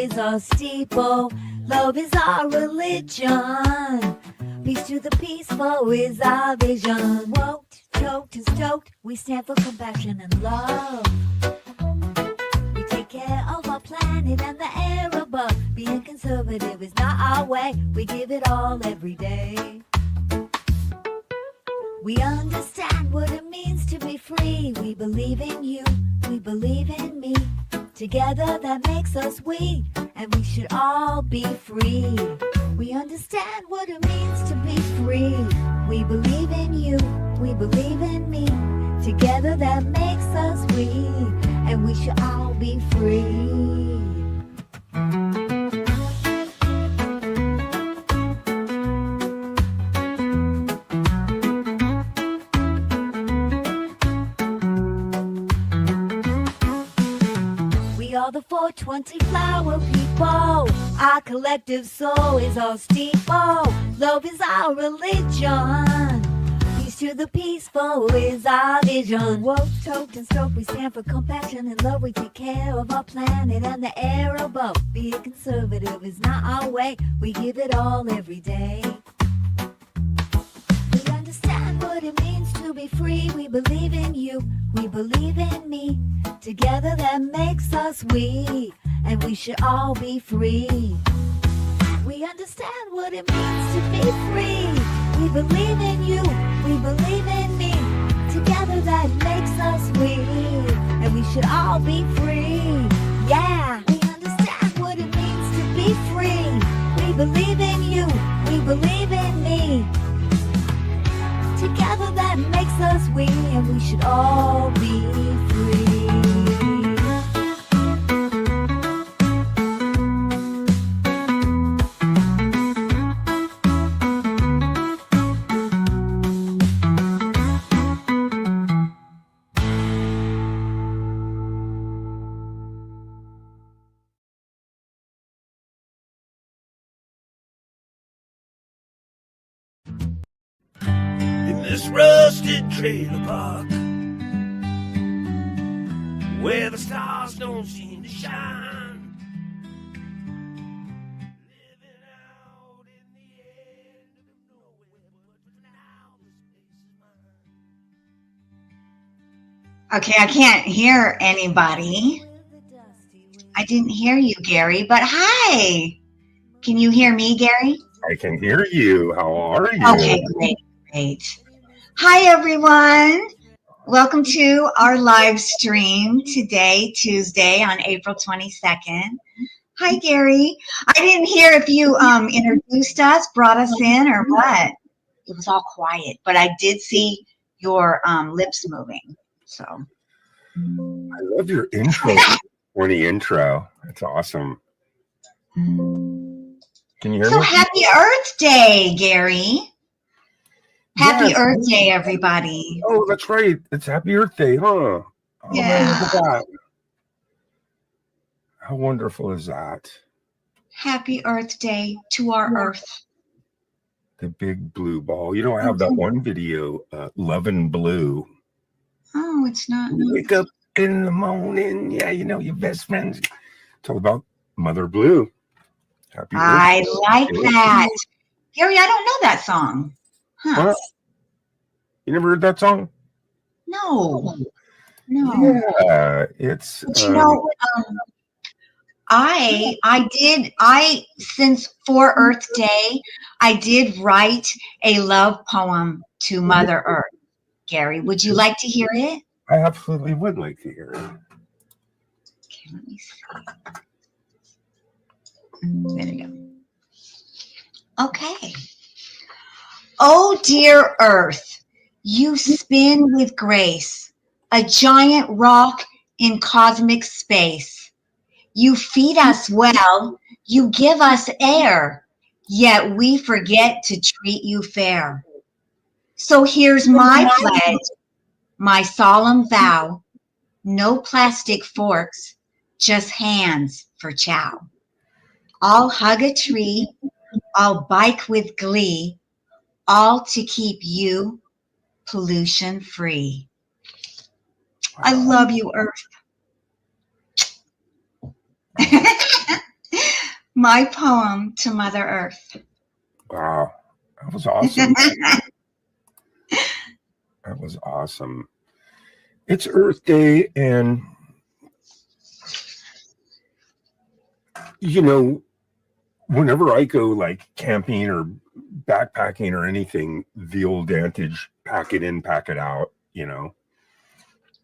is our steeple. Love is our religion. Peace to the peaceful is our vision. Woked, choked, and stoked, we stand for compassion and love. We take care of our planet and the air above. Being conservative is not our way. We give it all every day. We understand what it means to be free. We believe in you, we believe in me. Together that makes us we, and we should all be free. We understand what it means to be free. We believe in you, we believe in me. Together that makes us we, and we should all be free. We are the 420 flower people. Our collective soul is our steeple. Love is our religion. Peace to the peaceful is our vision. Woke, choked, and stoked, we stand for compassion and love. We take care of our planet and the air above. Being conservative is not our way. We give it all every day. We understand what it means to be free. We believe in you, we believe in me. Together that makes us we, and we should all be free. We understand what it means to be free. We believe in you, we believe in me. Together that makes us we, and we should all be free. Yeah, we understand what it means to be free. We believe in you, we believe in me. Together that makes us we, and we should all be free. This rusted trailer park where the stars don't seem to shine, living out in the end of nowhere, but now the space is mine. Okay, I can't hear anybody. I didn't hear you, Gary, but hi. Can you hear me, Gary? I can hear you. How are you? Okay, great. Hi, everyone. Welcome to our live stream today, Tuesday, on April 22nd. Hi, Gary. I didn't hear if you introduced us, brought us in, or what. It was all quiet, but I did see your lips moving. So I love your intro. For the intro. That's awesome. Can you hear so me? happy Earth Day, Gary. Happy Yes. Earth Day, everybody. Oh, that's right. It's Happy Earth Day, huh? Oh, Yeah. man, look at that. How wonderful is that? Happy Earth Day to our Earth. The big blue ball. You know, I have that one video, Lovin' Blue. Oh, it's not. Wake up in the morning. Yeah, you know, your best friends. It's all about Mother Blue. Happy I Earth Day. like that. Gary, I don't know that song. Huh? What? You never heard that song? No. Yeah, it's. But you know, I since for Earth Day, I did write a love poem to Mother Earth. Gary, would you like to hear it? I absolutely would like to hear it. Okay, let me see. There we go. Okay. Oh, dear Earth, you spin with grace, a giant rock in cosmic space. You feed us well, you give us air, yet we forget to treat you fair. So here's my pledge, my solemn vow, no plastic forks, just hands for chow. I'll hug a tree, I'll bike with glee, all to keep you pollution free. I love you, Earth. My poem to Mother Earth. Wow, that was awesome. That was awesome. It's Earth Day, and you know, whenever I go like camping or backpacking or anything, the old adage, pack it in, pack it out, you know.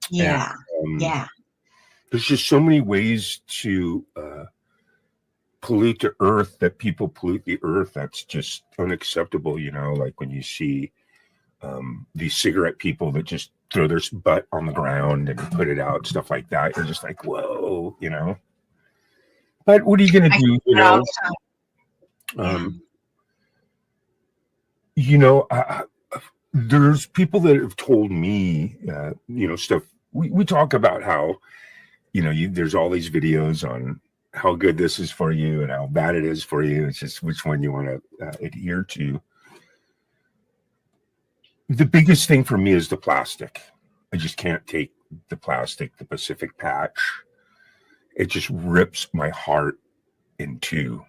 Yeah. And, Yeah. there's just so many ways to pollute the earth, that people pollute the earth. That's just unacceptable, you know, like when you see these cigarette people that just throw their butt on the ground and put it out, stuff like that. You're just like, whoa, you know. But what are you going to do, you know? You know, there's people that have told me, you know, stuff. We talk about how, you know, there's all these videos on how good this is for you and how bad it is for you. It's just which one you want to adhere to. The biggest thing for me is the plastic. I just can't take the plastic, the Pacific Patch. It just rips my heart in two.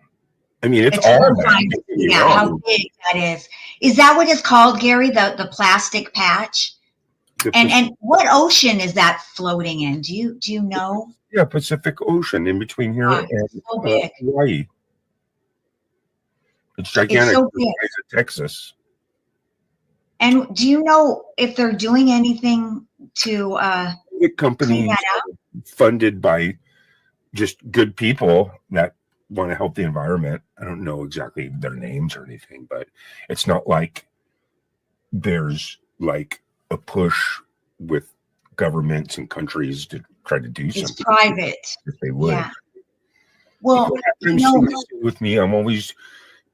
I mean, it's all horrifying. Yeah, how big that is. Is that what it's called, Gary? The plastic patch? And what ocean is that floating in? Do you know? Yeah, Pacific Ocean in between here and so big. Hawaii. It's gigantic. It's so big. The size of Texas. And do you know if they're doing anything to the companies clean that out? Funded by just good people that want to help the environment. I don't know exactly their names or anything, but it's not like there's like a push with governments and countries to try to do something. It's private. If they would. Yeah. Well, you know, with me, I'm always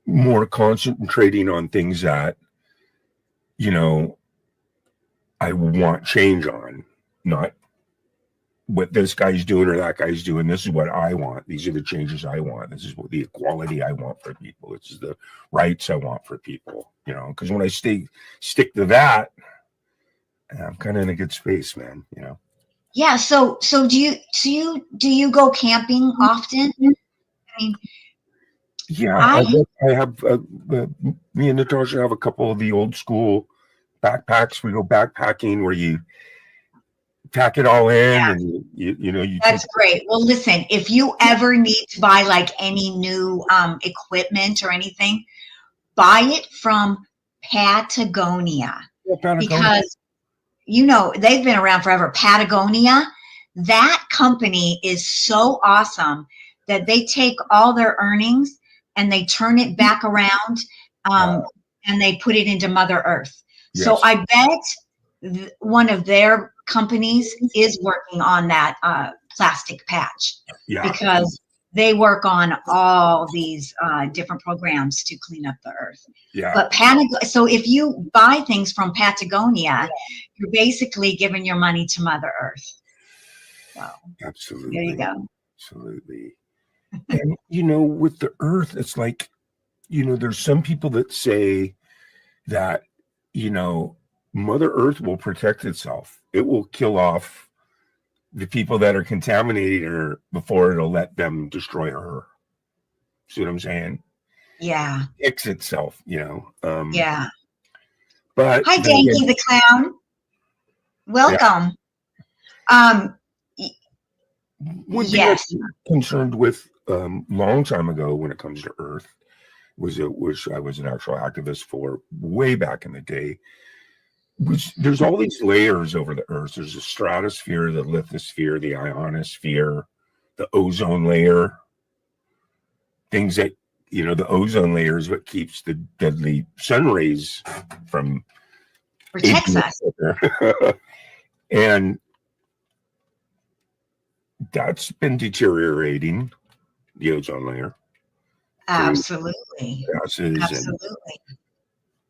more concentrating on things that, you know, I want change on, not what this guy's doing or that guy's doing. This is what I want. These are the changes I want. This is what the equality I want for people. This is the rights I want for people, you know, because when I stick to that, I'm kind of in a good space, man, you know. Yeah. So do you go camping often? I mean, yeah, I have me and Natasha have a couple of the old school backpacks. We go backpacking where you pack it all in, and you know, that's great. Well, listen, if you ever need to buy like any new equipment or anything, buy it from Patagonia. Because you know they've been around forever. Patagonia, that company is so awesome that they take all their earnings and they turn it back around, and they put it into Mother Earth. Yes. So I bet one of their companies is working on that plastic patch, because they work on all these different programs to clean up the earth. Yeah. But so if you buy things from Patagonia, you're basically giving your money to Mother Earth. So absolutely. There you go. Absolutely. And you know, with the earth, it's like, you know, there's some people that say that, you know, Mother Earth will protect itself. It will kill off the people that are contaminating her before it'll let them destroy her. See what I'm saying? Yeah. Fix itself, you know. Yeah. But hi, Danky the Clown. Welcome. Yeah. One thing I'm concerned with long time ago when it comes to Earth was I was an actual activist for way back in the day. There's all these layers over the Earth. There's the stratosphere, the lithosphere, the ionosphere, the ozone layer. Things that, you know, the ozone layer is what keeps the deadly sun rays from protects us. And that's been deteriorating, the ozone layer. Absolutely. Absolutely.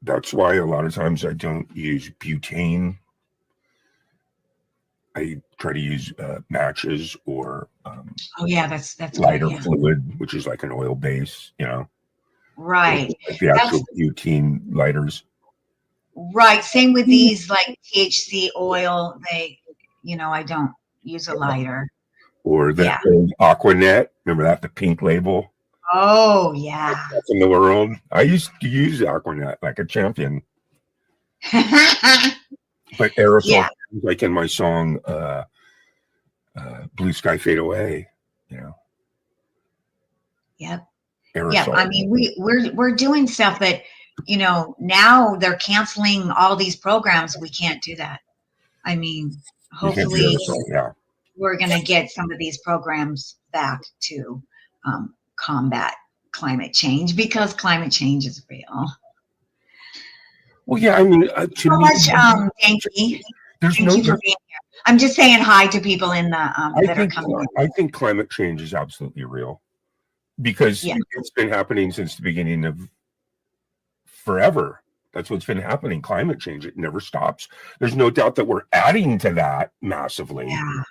That's why a lot of times I don't use butane. I try to use matches or that's lighter good, fluid, which is like an oil base, you know. Right. Like the actual butane lighters. Right. Same with these like THC oil. You know, I don't use a lighter. Or the old Aquanet. Remember that, the pink label? Oh, yeah. in the world. I used to use Aquanet like a champion, but aerosol, Yeah. like in my song, Blue Sky Fade Away, you know. Yep. Aerosol. Yeah. I mean, we're doing stuff that, you know, now they're canceling all these programs. We can't do that. I mean, You can't do hopefully aerosol, yeah. we're going to get some of these programs back to combat climate change, because climate change is real. Well, yeah, I mean, to So me, much, Danky. there's Thank no you for being here. I'm just saying hi to people in the I that are coming in. think climate change is absolutely real, because Yeah. it's been happening since the beginning of forever. That's what's been happening. Climate change, it never stops. There's no doubt that we're adding to that massively, Yeah.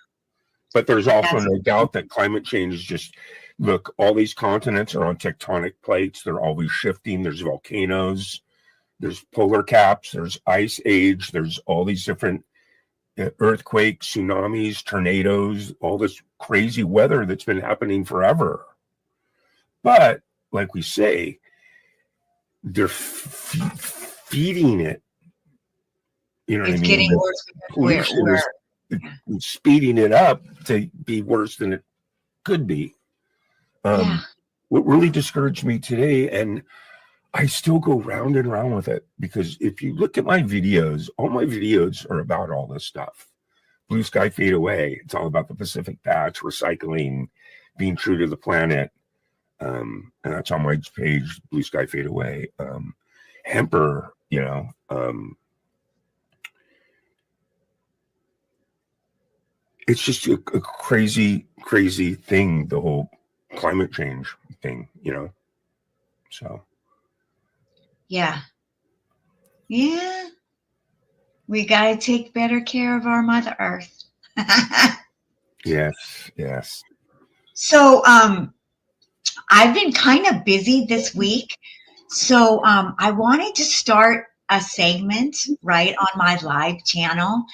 but there's also That's- no doubt that climate change is just, look, all these continents are on tectonic plates. They're always shifting. There's volcanoes, there's polar caps, there's ice age, there's all these different earthquakes, tsunamis, tornadoes, all this crazy weather that's been happening forever. But like we say, they're feeding it. You know what I It's mean? getting The worse because pollution we're is speeding it up to be worse than it could be. yeah. What really discouraged me today, and I still go round and round with it, because if you look at my videos, all my videos are about all this stuff. Blue Sky Fade Away, it's all about the Pacific Patch, recycling, being true to the planet. And that's on my page, Blue Sky Fade Away. Hemper, you know, it's just a crazy, crazy thing, the whole climate change thing, you know. So Yeah. We got to take better care of our Mother Earth. yes. So I've been kind of busy this week. So I wanted to start a segment right on my live channel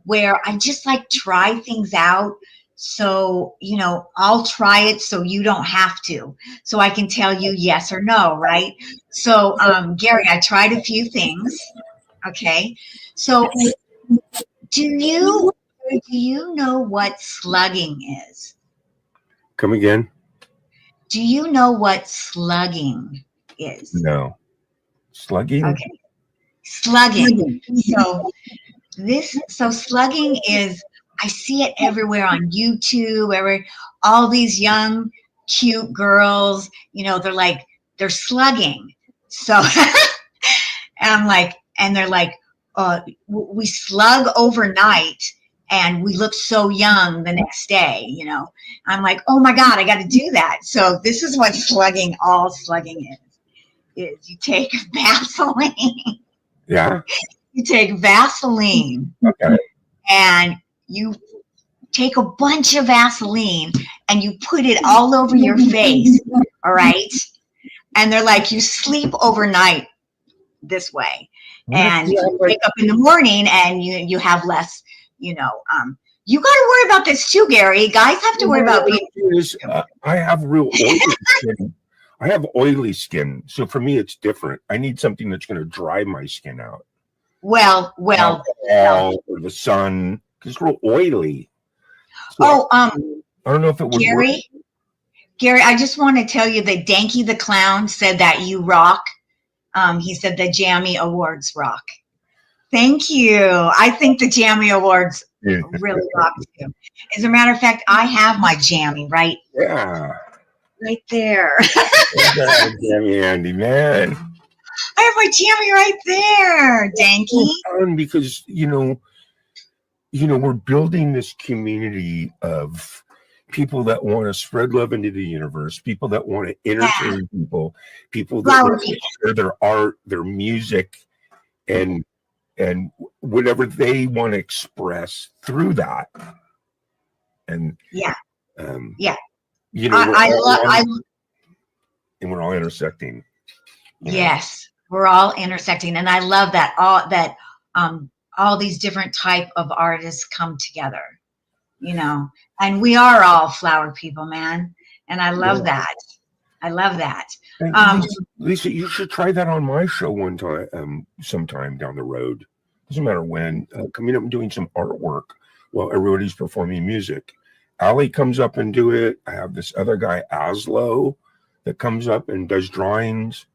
where I just like try things out. So, you know, I'll try it so you don't have to. So I can tell you yes or no, right? So Gary, I tried a few things. Okay. So do you know what slugging is? Come again? Do you know what slugging is? No. Slugging? Okay. Slugging. So slugging is, I see it everywhere on YouTube, all these young, cute girls, you know, they're slugging. So I'm like, and they're like, we slug overnight and we look so young the next day, you know. I'm like, oh my God, I got to do that. So this is what slugging is you take Vaseline. Yeah. You take Vaseline. Okay. And you take a bunch of Vaseline and you put it all over your face. All right. And they're like, you sleep overnight this way. And you wake up in the morning and you have less, you know, you got to worry about this too, Gary. Guys have to worry about being. I have real oily skin. I have oily skin. So for me, it's different. I need something that's going to dry my skin out. Well. Alcohol or the sun, because it's real oily. So I don't know if it would work. Gary, I just want to tell you that Danky the Clown said that you rock. He said the Jammy Awards rock. Thank you. I think the Jammy Awards really rock too. As a matter of fact, I have my Jammy right there. Jammy Andy, man. I have my Jammy right there, Danky. Because you know, we're building this community of people that want to spread love into the universe, people that want to entertain people that want to share their art, their music, and whatever they want to express through that. And you know, and we're all intersecting. Yes, we're all intersecting, and I love that all these different type of artists come together, you know, and we are all flower people, man, and I love that. I love that. And Um, Lisa, you should try that on my show one time, sometime down the road. Doesn't matter when. Coming up and doing some artwork while everybody's performing music. Allie comes up and do it. I have this other guy, Aslo, that comes up and does drawings.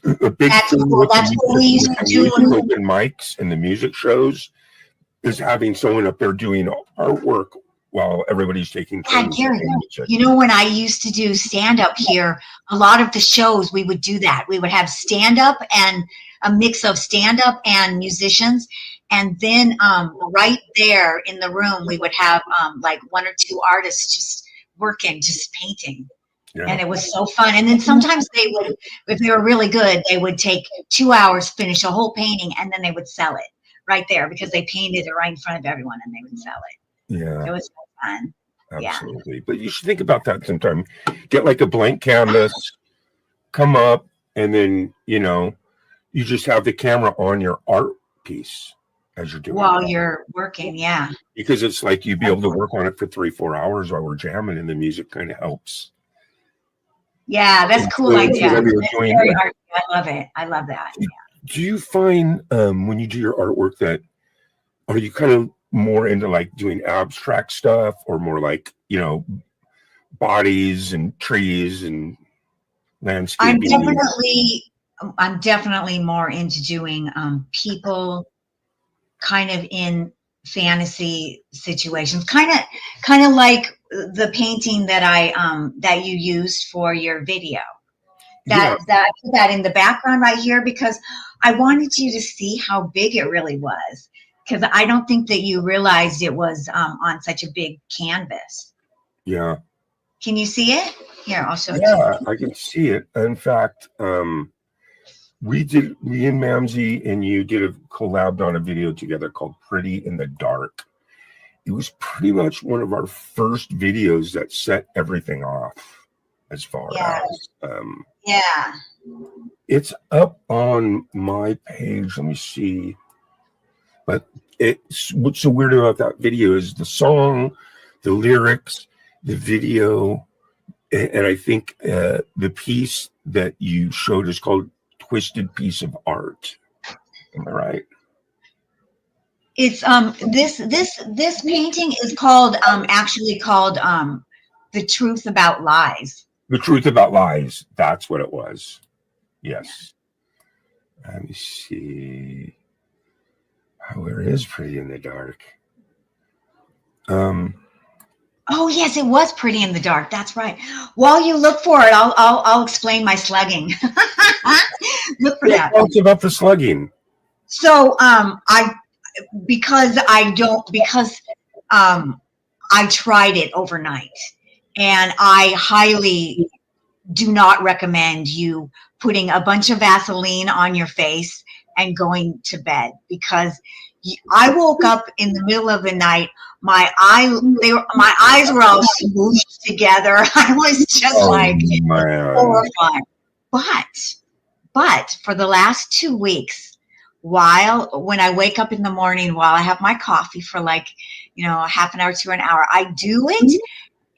A big That's thing cool. with the That's what we music- used with to the do music in- open mics and the music shows is having someone up there doing artwork while everybody's taking Yeah, turns Gary, with music. you know, when I used to do stand up here, a lot of the shows we would do that. We would have stand up and a mix of stand up and musicians. And then right there in the room, we would have like one or two artists just working, just painting. Yeah. And it was so fun. And then sometimes they would, if they were really good, they would take 2 hours, finish a whole painting, and then they would sell it right there because they painted it right in front of everyone and they would sell it. Yeah. It was so fun. Yeah. Absolutely. But you should think about that sometime. Get like a blank canvas, come up, and then, you know, you just have the camera on your art piece as you're doing While it. you're working, yeah. Because it's like you'd be able to work on it for 3-4 hours while we're jamming and the music kind of helps. Yeah, that's a cool Influence idea. whatever you're It's doing. very arty. I love it. I love that. Do you find when you do your artwork that are you kind of more into like doing abstract stuff or more like, you know, bodies and trees and landscaping? I'm definitely more into doing people kind of in fantasy situations, kind of like the painting that that you used for your video. That I put that in the background right here because I wanted you to see how big it really was, because I don't think that you realized it was on such a big canvas. Yeah. Can you see it? Here, I'll show it to Yeah, you. I can see it. In fact, me and Mamsie and you did a collab on a video together called Pretty in the Dark. It was pretty much one of our first videos that set everything off as far Yeah. as Yeah. it's up on my page. Let me see. But it's what's so weird about that video is the song, the lyrics, the video, and I think the piece that you showed is called Twisted Piece of Art. Am I right? It's this painting is called actually called The Truth About Lies. The Truth About Lies. That's what it was. Yes. Let me see. Oh, where is Pretty in the Dark? Oh yes, it was Pretty in the Dark. That's right. While you look for it, I'll explain my slugging. Look for that. It's about the slugging. So because I tried it overnight, and I highly do not recommend you putting a bunch of Vaseline on your face and going to bed, because I woke up in the middle of the night. My eyes were all smooshed together. I was just Man. horrified. But for the last 2 weeks, when I wake up in the morning, while I have my coffee for like, a half an hour to an hour, I do it,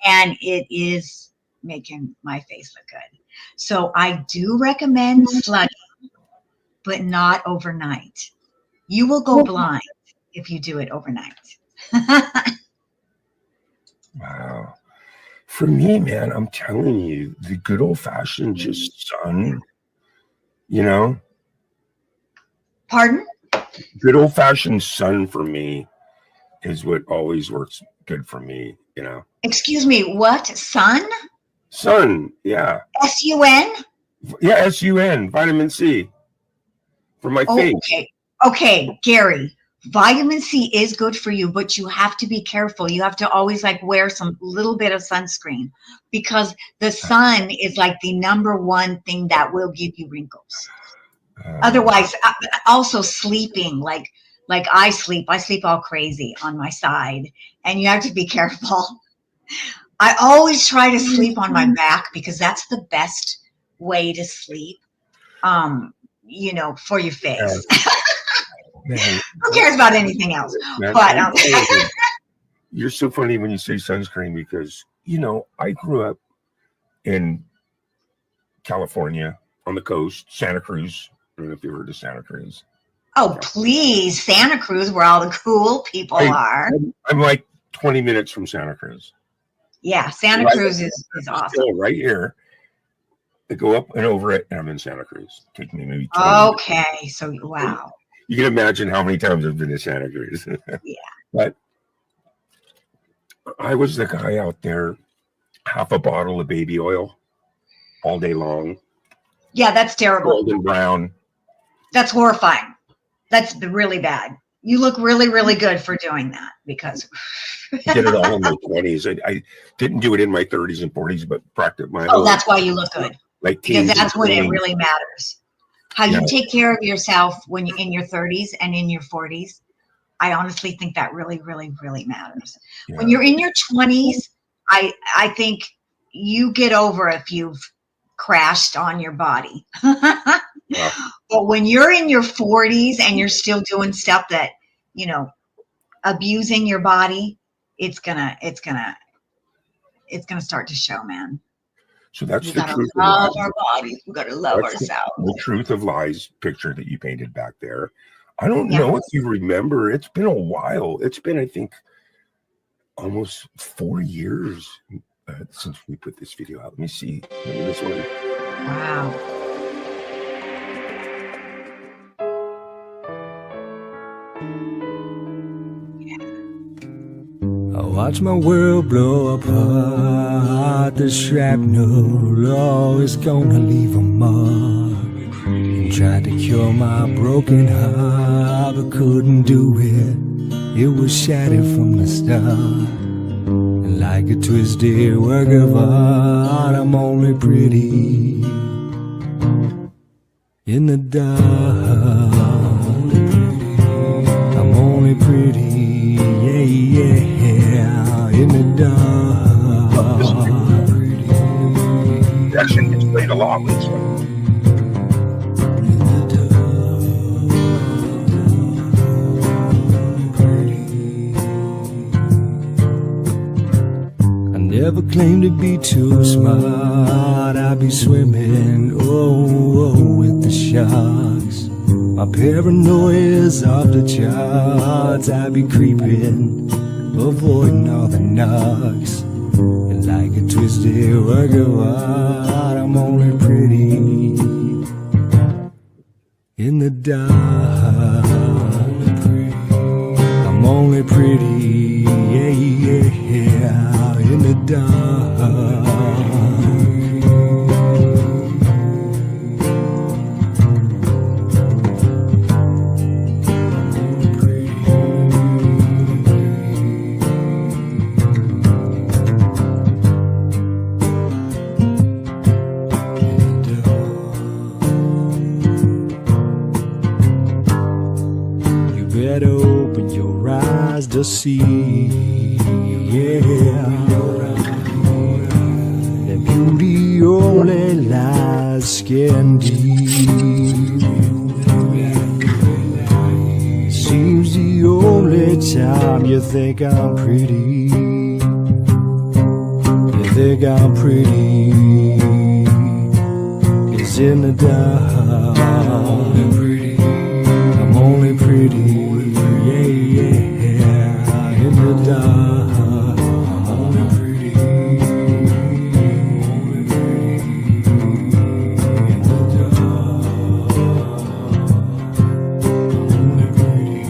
and it is making my face look good. So I do recommend slugging, but not overnight. You will go blind if you do it overnight. Wow. For me, man, I'm telling you, the good old fashioned just sun, Pardon? good old fashioned sun for me is what always works good for me, Excuse me, what? Sun? Sun, yeah. S-U-N? Yeah, S-U-N, vitamin C for my face. Okay, Gary. Vitamin C is good for you, but you have to be careful. You have to always wear some little bit of sunscreen, because the sun is like the number one thing that will give you wrinkles. Otherwise, also sleeping, like I sleep all crazy on my side, and you have to be careful. I always try to sleep on my back because that's the best way to sleep, for your face. Man, Who cares about anything else? man, But you're so funny when you say sunscreen because, I grew up in California on the coast, Santa Cruz. I don't know if you've heard of Santa Cruz. Oh, please. Santa Cruz, where all the cool people are. I'm like 20 minutes from Santa Cruz. Yeah, Santa Right. Cruz is awesome. Still right here. I go up and over it, and I'm in Santa Cruz. Take me maybe 20 minutes. Okay, so wow. You can imagine how many times I've been to Santa Cruz. Yeah. But I was the guy out there, half a bottle of baby oil all day long, Yeah, that's terrible. golden brown. That's horrifying. That's really bad. You look really, really good for doing that because I did it all in my 20s. I didn't do it in my 30s and 40s, but practice my oh, that's why you look good. like Because teens that's and when it 20s. really matters. How Yeah. you take care of yourself when you're in your 30s and in your 40s. I honestly think that really, really, really matters. Yeah. When you're in your 20s, I think you get over if you've crashed on your body. Yeah. But when you're in your 40s and you're still doing stuff that, you know, abusing your body, it's gonna start to show, man. So that's We the gotta truth. love Of our bodies. We gotta love That's ourselves. the truth of lies picture that you painted back there. I don't Yeah. know if you remember. It's been a while. It's been, I think, almost 4 years since we put this video out. Let me see. Maybe this one. Wow. I watch my world blow apart. The shrapnel always gonna leave a mark. Tried to cure my broken heart, but couldn't do it. It was shattered from the start. And like a twisted work of art, I'm only pretty in the dark. I'm only pretty, yeah, yeah, in the dark. It actually gets played a lot, Lisa. I never claimed to be too smart. I'd be swimming, with the sharks. My paranoia's off the charts. I'd be creeping, avoiding all the knocks. And like a twisted work of art, I'm only pretty in the dark. I'm only pretty, yeah, yeah, in the dark. You better open your eyes to see, yeah, that beauty only lies skin deep. Seems the only time you think I'm pretty, you think I'm pretty, is in the dark. I'm only pretty, yeah, yeah, in the dark. I'm only pretty, only pretty, in the dark. Only pretty,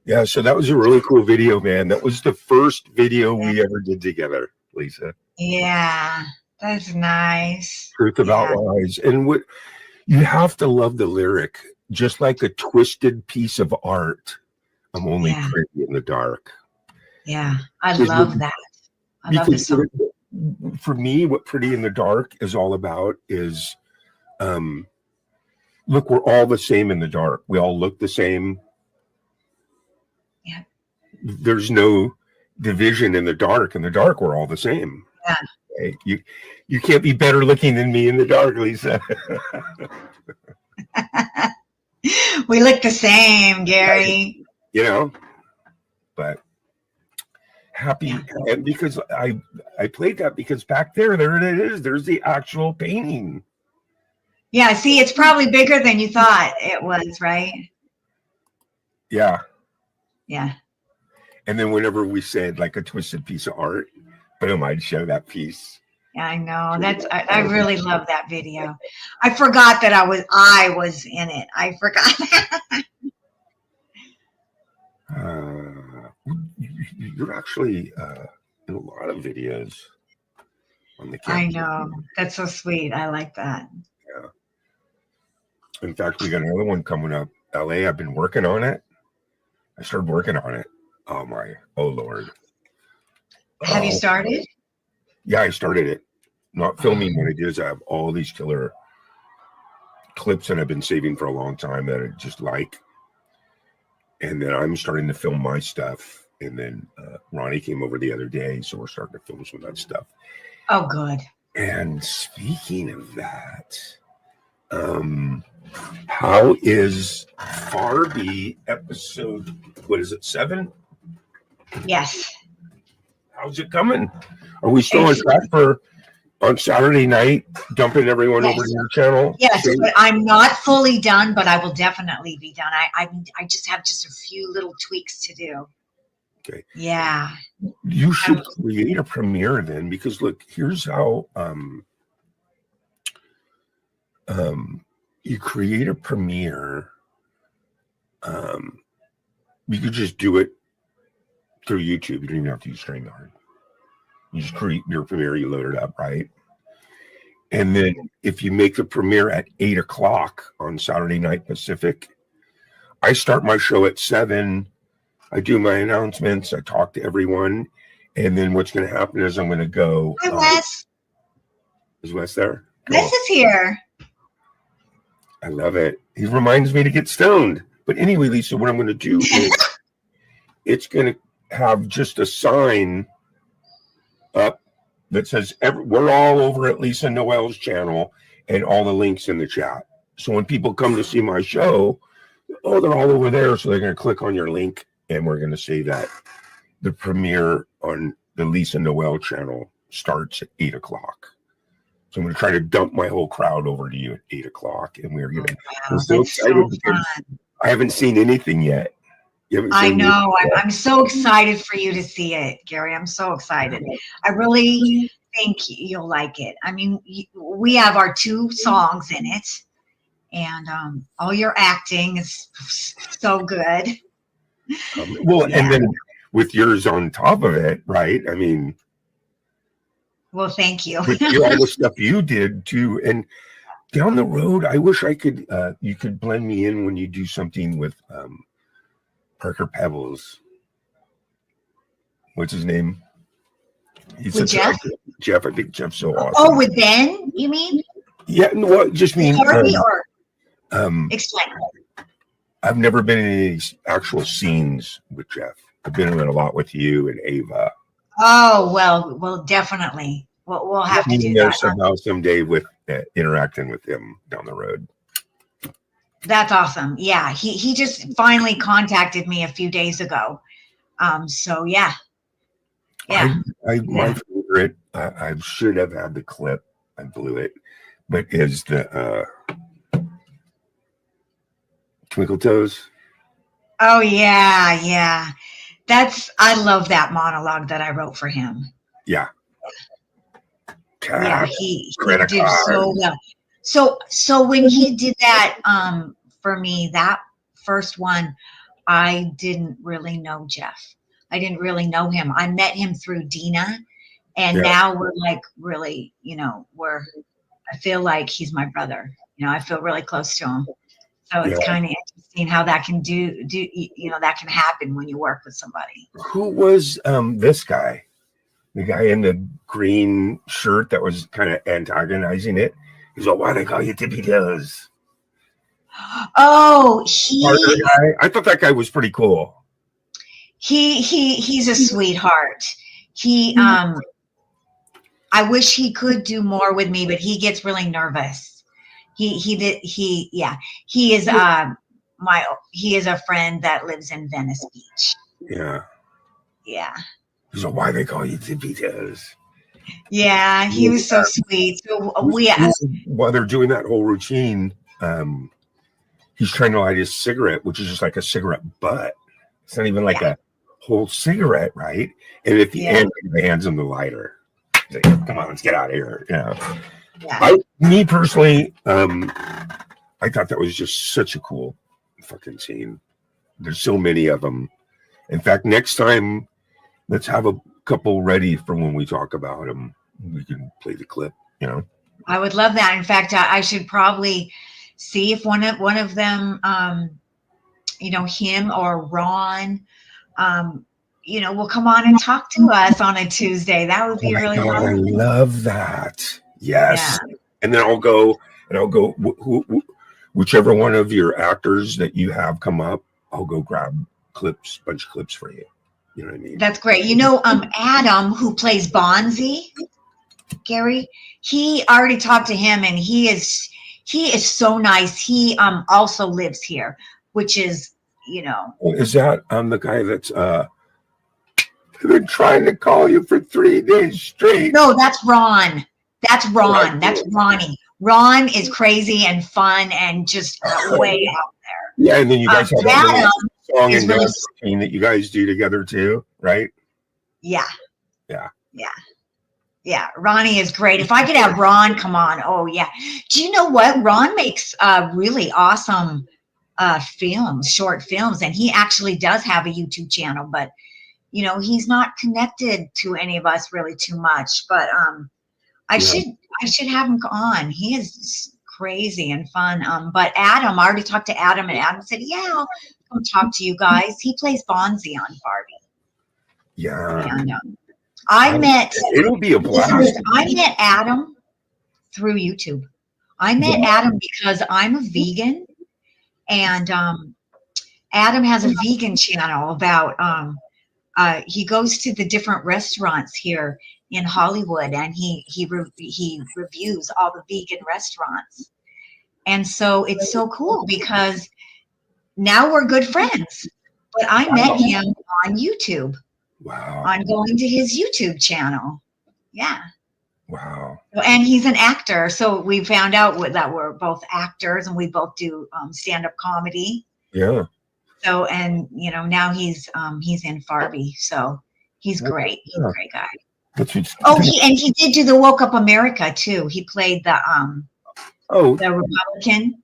Yeah, so that was a really cool video, man. That was the first video we ever did together, Lisa. Yeah, that's nice. Truth About Yeah. Lies. And what you have to love the lyric, just like a twisted piece of art. I'm only Yeah. pretty in the dark. Yeah, I Because love that. I love this song. For me, what Pretty in the Dark is all about is, look, we're all the same in the dark. We all look the same. Yeah. There's no division in the dark. In the dark, we're all the same. Yeah. Okay? You can't be better looking than me in the dark, Lisa. We look the same, Gary. You know, happy, Yeah. and because I played that because back there it is. There's the actual painting. Yeah, see, it's probably bigger than you thought it was, right? Yeah. Yeah. And then whenever we said like a twisted piece of art, boom, I'd show that piece. Yeah, I know. I really love that video. I forgot that I was in it. I forgot. You're actually in a lot of videos on the camera. I know. That's so sweet. I like that. In fact, we got another one coming up. LA, I've been working on it. I started working on it. Oh Lord. Have you started? Yeah, I started it. Not filming. What I did is I have all these killer clips that I've been saving for a long time that I just like. And then I'm starting to film my stuff. And then Ronnie came over the other day, so we're starting to film some of that stuff. Oh, good. And speaking of that, how is Barbie episode, what is it, 7? Yes. How's it coming? Are we still on track for on Saturday night dumping everyone over to your channel? Yes, but I'm not fully done, but I will definitely be done. I just have just a few little tweaks to do. Okay. Yeah. You should create a premiere then, because look, here's how you create a premiere. You could just do it through YouTube. You don't even have to use StreamYard. You just create your premiere, you load it up, right? And then if you make the premiere at 8 o'clock on Saturday night Pacific, I start my show at 7. I do my announcements. I talk to everyone. And then what's going to happen is I'm going to go. Hi, Wes. Is Wes there? Wes is here. I love it. He reminds me to get stoned. But anyway, Lisa, what I'm going to do is it's going to have just a sign up that says we're all over at Lisa Noel's channel and all the links in the chat. So when people come to see my show, they're all over there. So they're going to click on your link and we're going to say that the premiere on the Lisa Noel channel starts at 8 o'clock. So I'm going to try to dump my whole crowd over to you at 8 o'clock. And we're going to, I'm so excited because I haven't seen anything yet. I know. I'm so excited for you to see it, Gary. I'm so excited. I really think you'll like it. I mean, we have our 2 songs in it, and all your acting is so good. Well, yeah. And then with yours on top of it, right? I mean, well, thank you. With all the stuff you did too, and down the road, I wish I could. You could blend me in when you do something with Parker Pebbles. What's his name? He's with Jeff? Jeff. I think Jeff's so awesome. Oh, with Ben, you mean? Yeah, no, just mean. Explain. I've never been in any actual scenes with Jeff. I've been in a lot with you and Ava. Oh, well, definitely. We'll have to do that. Somehow, someday with interacting with him down the road. That's awesome. Yeah, he just finally contacted me a few days ago. So yeah. My favorite. I should have had the clip. I blew it, but is the Twinkle Toes. Oh yeah. I love that monologue that I wrote for him. Yeah. Yeah, he did so well. So when he did that for me, that first one, I didn't really know Jeff. I didn't really know him. I met him through Dina, and now we're like really, I feel like he's my brother. I feel really close to him. So it's kind of interesting how that can that can happen when you work with somebody. Who was this guy? The guy in the green shirt that was kind of antagonizing it. He's like, why they call you Tippy Toes? Oh, I thought that guy was pretty cool. He's a sweetheart. I wish he could do more with me, but he gets really nervous. He is he is a friend that lives in Venice Beach. Yeah. Yeah. He's like, why they call you Tippy Toes? Yeah, he was so sweet. So we While they're doing that whole routine, he's trying to light his cigarette, which is just like a cigarette butt. It's not even like a whole cigarette, right? And at the end, he hands him the lighter. He's like, come on, let's get out of here. Me personally, I thought that was just such a cool fucking scene. There's so many of them. In fact, next time, let's have a couple ready for when we talk about them. We can play the clip, you know. I would love that. In fact, I should probably see if one of them, you know, him or Ron, you know, will come on and talk to us on a Tuesday. That would be really fun. I love that. Yes. Yeah. And then I'll go whichever one of your actors that you have come up, I'll go grab clips, bunch of clips for you. You know what I mean? That's great. You know, Adam, who plays Bonzi, Gary, he already talked to him, and he is so nice. He also lives here, which is, you know. Is that the guy that's been trying to call you for 3 days straight? No, that's Ron. That's Ron. That's Ronnie. Ron is crazy and fun and just way out there. Yeah, and then you guys have that song and dance routine that you guys do together too, right? Yeah. Ronnie is great. If I could have Ron come on, oh yeah. Do you know what? Ron makes really awesome short films, and he actually does have a YouTube channel, but you know, he's not connected to any of us really too much. But I should have him on. He is crazy and fun. But Adam, I already talked to Adam, and Adam said, yeah, I'll come talk to you guys. He plays Bonzi on Barbie. Yeah. And, it'll be a blast. I met Adam through YouTube. I met Adam because I'm a vegan, and Adam has a vegan channel about he goes to the different restaurants here in Hollywood, and he reviews all the vegan restaurants. And so it's so cool because now we're good friends. But I met him on YouTube. Wow. On going to his YouTube channel. Yeah. Wow. And he's an actor. So we found out that we're both actors, and we both do stand-up comedy. Yeah. So, and you know, now he's in Barbie. So he's great. He's a great guy. He did do the Woke Up America too. He played the Republican.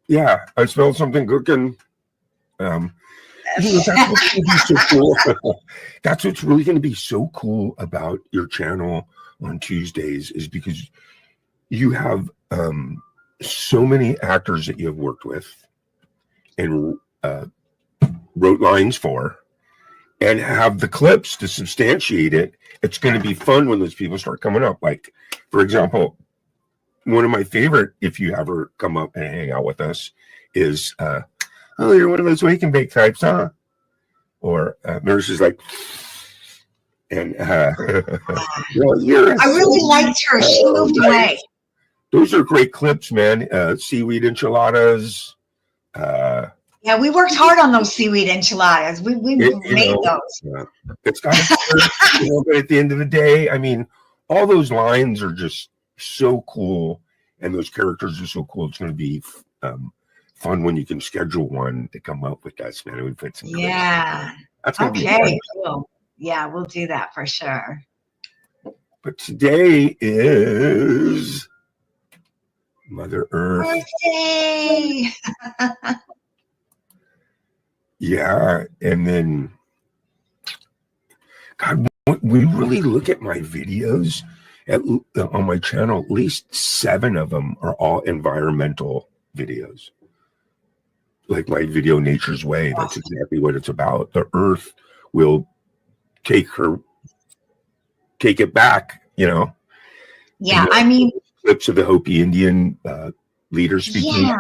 Yeah, I smelled something cooking. That's what's really going to be so cool about your channel on Tuesdays, is because you have so many actors that you have worked with and wrote lines for, and have the clips to substantiate it. It's going to be fun when those people start coming up. Like, for example, one of my favorite, if you ever come up and hang out with us, is, oh, you're one of those wake and bake types, huh? Or Nurse is like, and I really liked her. She moved away. Those are great clips, man. Seaweed enchiladas. Yeah, we worked hard on those seaweed enchiladas. We made those. It's got to, but at the end of the day, I mean, all those lines are just so cool, and those characters are so cool. It's going to be fun when you can schedule one to come up with us, man. We put some. Yeah. That's okay. Cool. Yeah, we'll do that for sure. But today is Mother Earth. Birthday. Yeah, and then, God, we really look at my videos on my channel. At least 7 of them are all environmental videos. Like my video, Nature's Way. That's exactly what it's about. The Earth will take it back. You know. Yeah, I mean, clips of the Hopi Indian leaders speaking.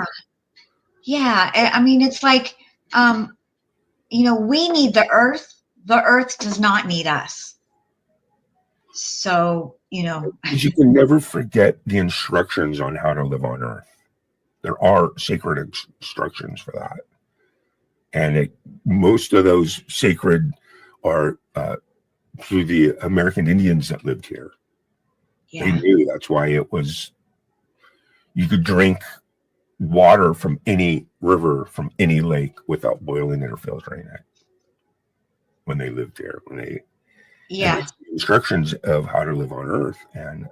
Yeah. I mean, it's like. You know, we need the Earth. The Earth does not need us. So, you know. You can never forget the instructions on how to live on Earth. There are sacred instructions for that. And most of those sacred are through the American Indians that lived here. They Yeah. knew that's why it was, you could drink water from any river, from any lake without boiling it or filtering it when they lived here, when they Yeah. and it's instructions of how to live on Earth. And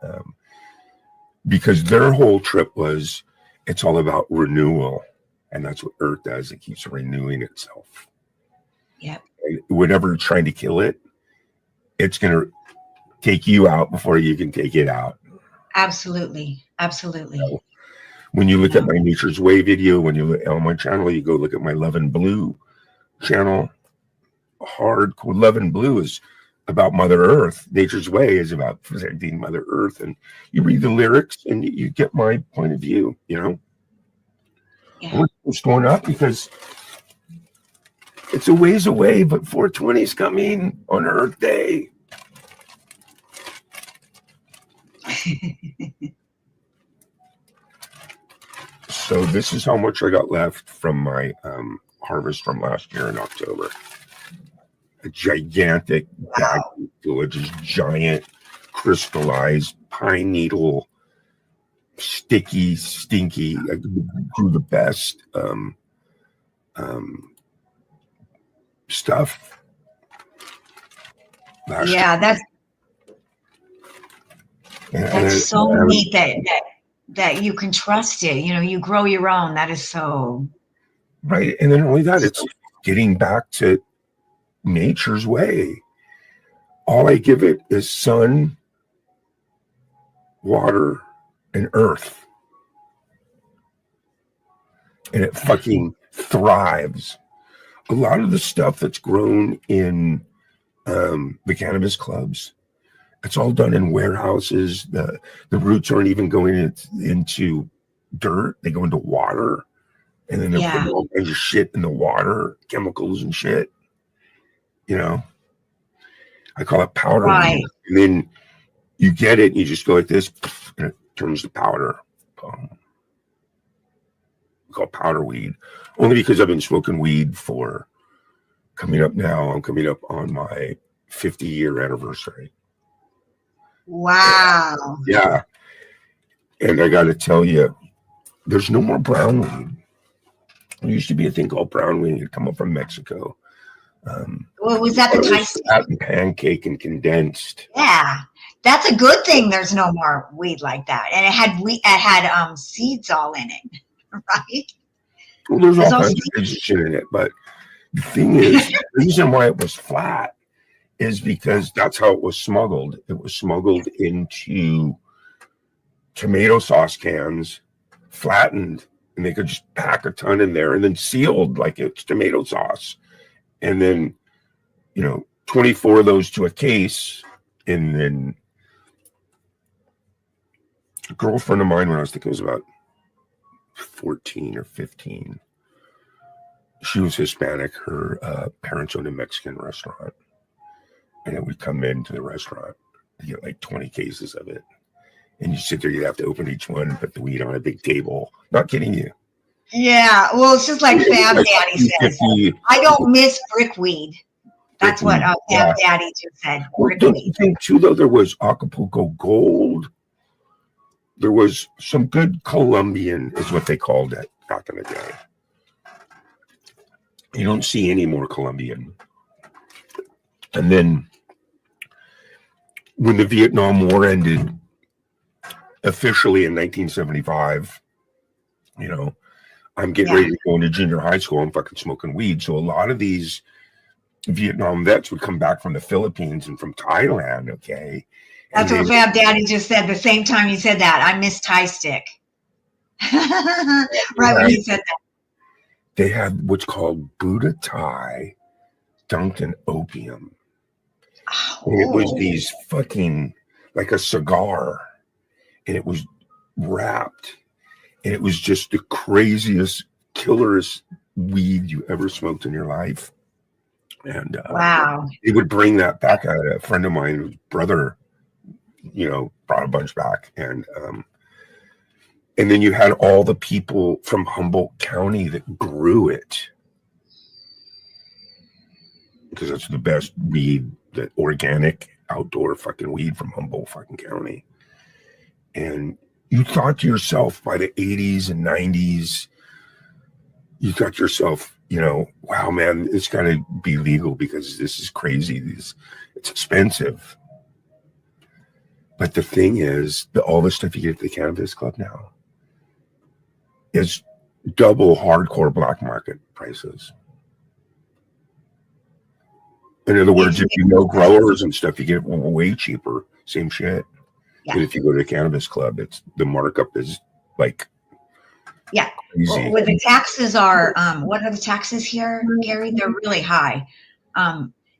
because their whole trip was, it's all about renewal. And that's what Earth does. It keeps renewing itself. Yep. And whenever it's trying to kill it, it's going to take you out before you can take it out. Absolutely. Absolutely. So, when you look at my Nature's Way video, when you look on my channel, you go look at my Love and Blue channel. Hardcore Love and Blue is about Mother Earth. Nature's Way is about protecting Mother Earth. And you read the lyrics and you get my point of view, you know? Yeah. It's going up because it's a ways away, but 420 is coming on Earth Day. So this is how much I got left from my harvest from last year in October. A gigantic bag full of just giant crystallized pine needle, sticky, stinky. I grew the best stuff. last Yeah, year. that's so neat that you can trust it. You know, you grow your own. That is so Right. And then only that, it's getting back to nature's way. All I give it is sun, water, and earth. And it fucking thrives. A lot of the stuff that's grown in the cannabis clubs, it's all done in warehouses. The roots aren't even going into dirt. They go into water. And then they're putting all kinds of shit in the water, chemicals and shit. You know, I call it powder. Right. And then you get it, and you just go like this, and it turns to powder. We call it powder weed. Only because I've been smoking weed for coming up now. I'm coming up on my 50-year anniversary. wow. Yeah. And I got to tell you, there's no more brown weed. There used to be a thing called brown weed. It'd come up from Mexico. Well, was that the It was Thai? flat and pancake and condensed. Yeah, that's a good thing. There's no more weed like that, and it had seeds all in it, right? Well, there's all There's kinds also- of crazy shit in it. But the thing is, the reason why it was flat is because that's how it was smuggled. It was smuggled into tomato sauce cans, flattened, and they could just pack a ton in there and then sealed like it's tomato sauce. And then, 24 of those to a case. And then a girlfriend of mine, when I was thinking it was about 14 or 15, she was Hispanic. Her parents owned a Mexican restaurant. And then we'd come into the restaurant and get like 20 cases of it. And you sit there, you'd have to open each one and put the weed on a big table. Not kidding you. Yeah, well, it's just like Fab Like Daddy says. 50. I don't miss brickweed. That's what Fab Yeah. Daddy just said. Well, don't you Brickweed. think too, though, there was Acapulco Gold? There was some good Colombian, is what they called it back in the day. You don't see any more Colombian. And then when the Vietnam War ended, officially in 1975, I'm getting ready to go into junior high school. I'm fucking smoking weed. So a lot of these Vietnam vets would come back from the Philippines and from Thailand, okay? That's And what Fab Daddy just said. The same time you said that, I miss Thai stick. Right when you said that. they had what's called Buddha Thai dunked in opium. And it was these fucking, like a cigar. And it was wrapped. And it was just the craziest, killerest weed you ever smoked in your life. And Wow. they would bring that back. I had a friend of mine, whose brother, brought a bunch back. And then you had all the people from Humboldt County that grew it. Because that's the best weed the organic outdoor fucking weed from Humboldt fucking County. And you thought to yourself by the 80s and 90s, you thought to yourself, you know, wow, man, it's got to be legal because this is crazy. It's expensive. But the thing is, all the stuff you get at the Cannabis Club now is double hardcore black market prices. In other words, if you know growers and stuff, you get way cheaper. Same shit. Yeah. But if you go to the Cannabis Club, the markup is like crazy. Well, where the taxes are, what are the taxes here, Gary? They're really high.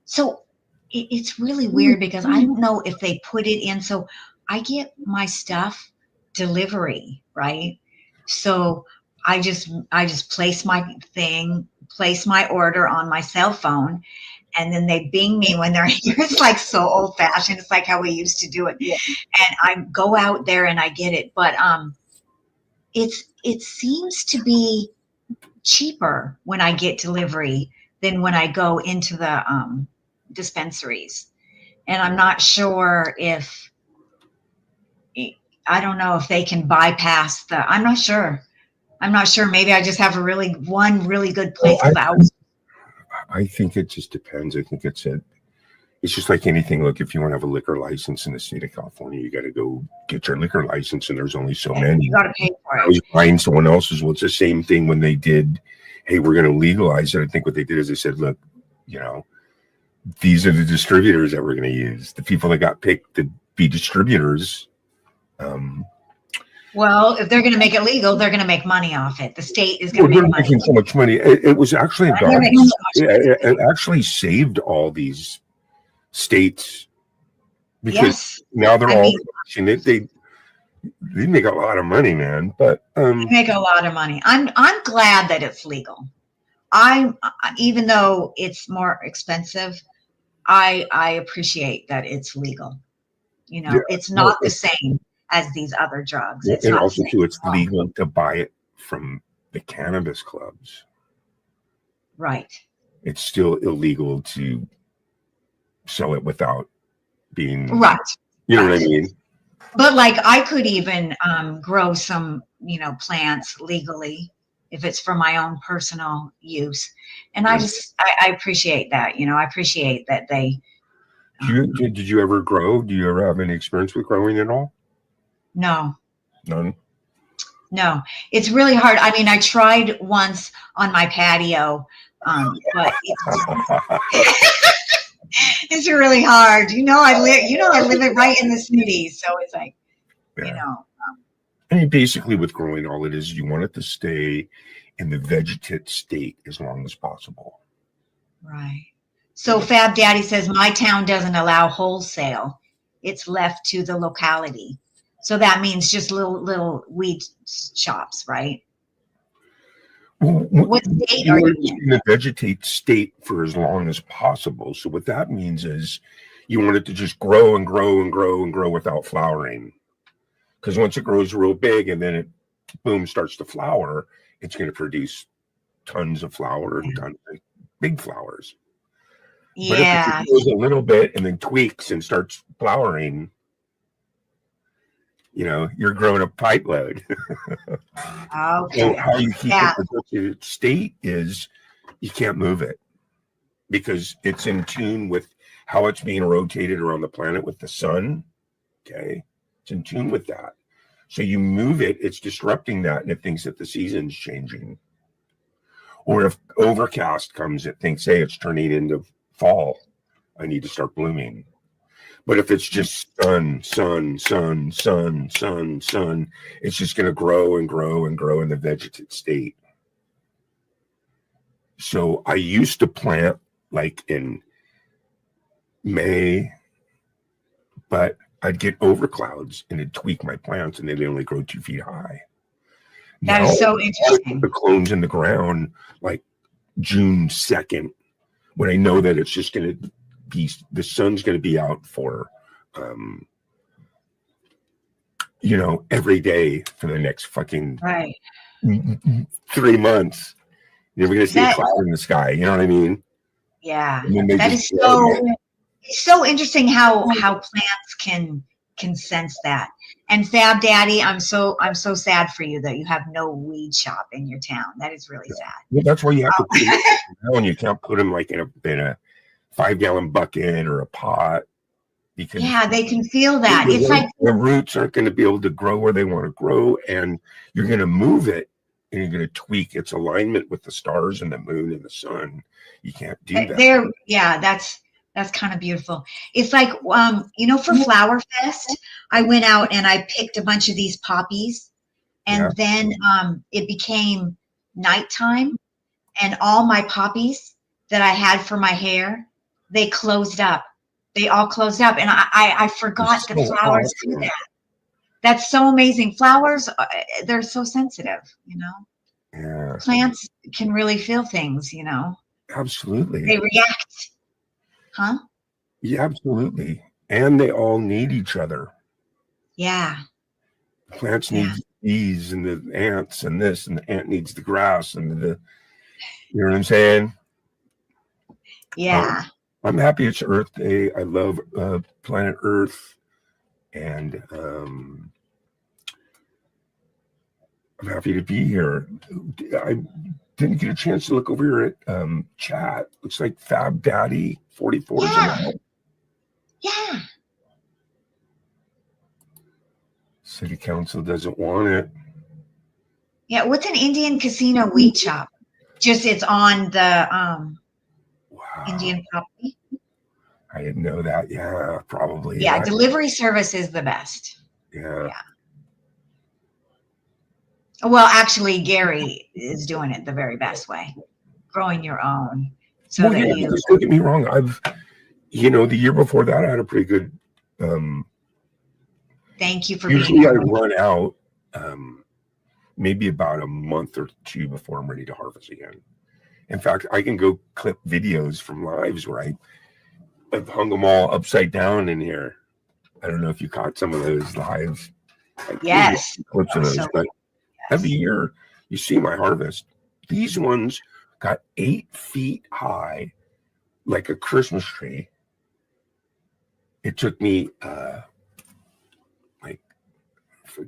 So it's really weird because I don't know if they put it in. So I get my stuff delivery, right? So I just place my order on my cell phone, and then they bing me when they're here. It's like so old fashioned. It's like how we used to do it. Yeah. And I go out there and I get it. But it seems to be cheaper when I get delivery than when I go into the dispensaries. And I'm not sure if, I don't know if they can bypass I'm not sure. Maybe I just have one really good place out. I think it just depends. I think it's just like anything. Look, if you want to have a liquor license in the state of California, you got to go get your liquor license, and there's only so many. You got to pay for it. I was buying someone else's. Well, it's the same thing when they did, hey, we're going to legalize it. I think what they did is they said, look, you know, these are the distributors that we're going to use. The people that got picked to be distributors. Well, if they're going to make it legal, they're going to make money off it. The state is going to they're make money. making so much money. It was actually it actually saved all these states because now they're all they make a lot of money, man. But they make a lot of money. I'm glad that it's legal. Even though it's more expensive, I appreciate that it's legal. You know, it's not the same as these other drugs. It's and not also too, it's legal to buy it from the cannabis clubs. Right. It's still illegal to sell it without being right. You know what I mean? But like I could even grow some, you know, plants legally if it's for my own personal use. And I appreciate that. You know, I appreciate that they. Did you ever grow? Do you ever have any experience with growing at all? No. None? No, it's really hard. I mean, I tried once on my patio, but it's really hard. I live it right in the city. So it's like, I mean, basically with growing, all it is, you want it to stay in the vegetative state as long as possible. Right. So Fab Daddy says, my town doesn't allow wholesale. It's left to the locality. So that means just little weed shops, right? Well, what state are you in the vegetative state for as long as possible? So what that means is you want it to just grow and grow and grow and grow without flowering. Because once it grows real big and then it, boom, starts to flower, it's going to produce tons of flower and tons of big flowers. Yeah. But if it grows a little bit and then tweaks and starts flowering, you're growing a pipe load. Okay. So how you keep it in state is you can't move it because it's in tune with how it's being rotated around the planet with the sun. Okay. It's in tune with that. So you move it, it's disrupting that, and it thinks that the season's changing. Or if overcast comes, it thinks, hey, it's turning into fall. I need to start blooming. But if it's just sun, it's just going to grow and grow and grow in the vegetative state. So I used to plant like in May, but I'd get over clouds and it'd tweak my plants and they'd only grow 2 feet high. That is so interesting. I put the clones in the ground like June 2nd when I know that it's just going to be, the sun's going to be out for, every day for the next fucking 3 months. You're never going to see a cloud in the sky. You know what I mean? Yeah. That is so. It's so interesting how plants can sense that. And Fab Daddy, I'm so sad for you that you have no weed shop in your town. That is really sad. Well, that's why you have to put them down. You can't put them like in a 5-gallon bucket or a pot. Because Yeah, they can feel that. It's like the roots aren't going to be able to grow where they want to grow, and you're going to move it and you're going to tweak its alignment with the stars and the moon and the sun. You can't do that. That's kind of beautiful. It's like for Flower Fest, I went out and I picked a bunch of these poppies, and then it became nighttime, and all my poppies that I had for my hair, they closed up. They all closed up, and I forgot that flowers do that. That's so amazing. Flowers, they're so sensitive, Yeah. Plants can really feel things, Absolutely. They react. Huh? Yeah, absolutely. And they all need each other. Yeah. Plants need bees and the ants and this, and the ant needs the grass and you know what I'm saying? Yeah. I'm happy it's Earth Day. I love planet Earth, and I'm happy to be here. I didn't get a chance to look over here at chat. Looks like Fab Daddy 44 is in. Yeah. City Council doesn't want it. Yeah. What's an Indian casino weed shop? Just it's on the Wow. Indian property. I didn't know that. Yeah, probably. Yeah, delivery service is the best. Yeah. Well, actually, Gary is doing it the very best way, growing your own. So Well, that yeah, you. because don't get me wrong. The year before that, I had a pretty good. Thank you for Usually, being I here. run out maybe about a month or two before I'm ready to harvest again. In fact, I can go clip videos from lives where I've hung them all upside down in here. I don't know if you caught some of those live. Yes. Clips of those, So- but every year you see my harvest. These ones got 8 feet high, like a Christmas tree. It took me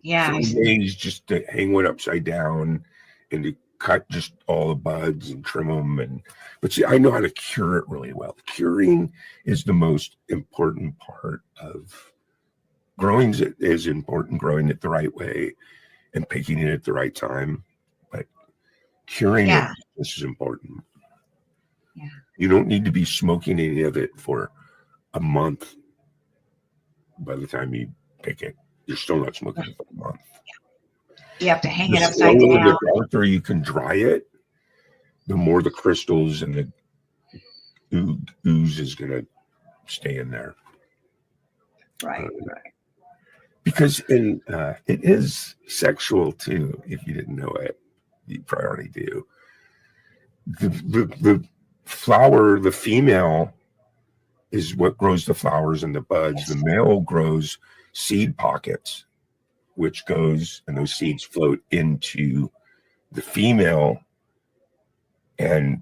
Yeah. 3 days just to hang one upside down and to cut just all the buds and trim them. But see, I know how to cure it really well. Curing is the most important part of growing. Is important, growing it the right way and picking it at the right time. But curing it is as important. Yeah. You don't need to be smoking any of it for a month. By the time you pick it, you're still not smoking it for a month. You have to hang The it upside slower, down. the darker you can dry it, the more the crystals and the ooze is going to stay in there. Right. Because it is sexual too. If you didn't know it, you probably already do. The flower, the female, is what grows the flowers and the buds. The male grows seed pockets, which goes, and those seeds float into the female and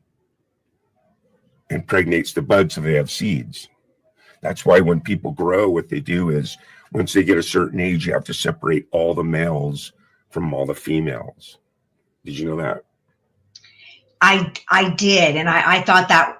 impregnates the buds so they have seeds. That's why when people grow, what they do is once they get a certain age, you have to separate all the males from all the females. Did you know that? I did, and I thought that.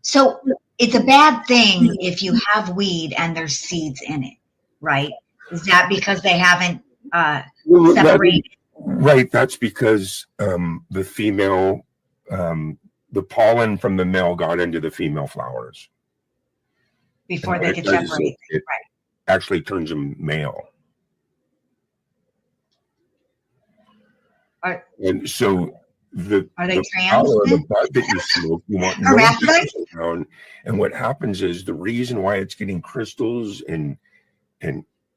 So it's a bad thing if you have weed and there's seeds in it, right? Is that because they haven't separated? Right. That's because the female, the pollen from the male got into the female flowers. Before And they what could it does is separate. it actually turns them male. And so Are they the trans flower, then? the bud that you smoke, you want no Hermaphrodites? crystals around. And what happens is the reason why it's getting crystals and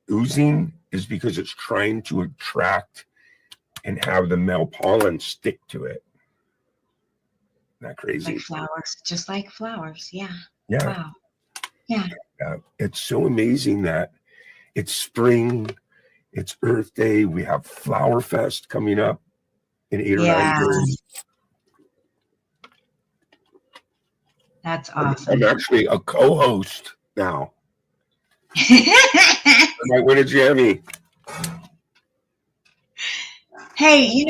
oozing is because it's trying to attract and have the male pollen stick to it. Isn't that crazy? Like flowers, just like flowers. Yeah. Yeah. Wow. Yeah. It's so amazing that it's spring, it's Earth Day. We have Flower Fest coming up in 8 or 9 days. That's I'm awesome. actually a co-host now. I might win a Jammy. Hey,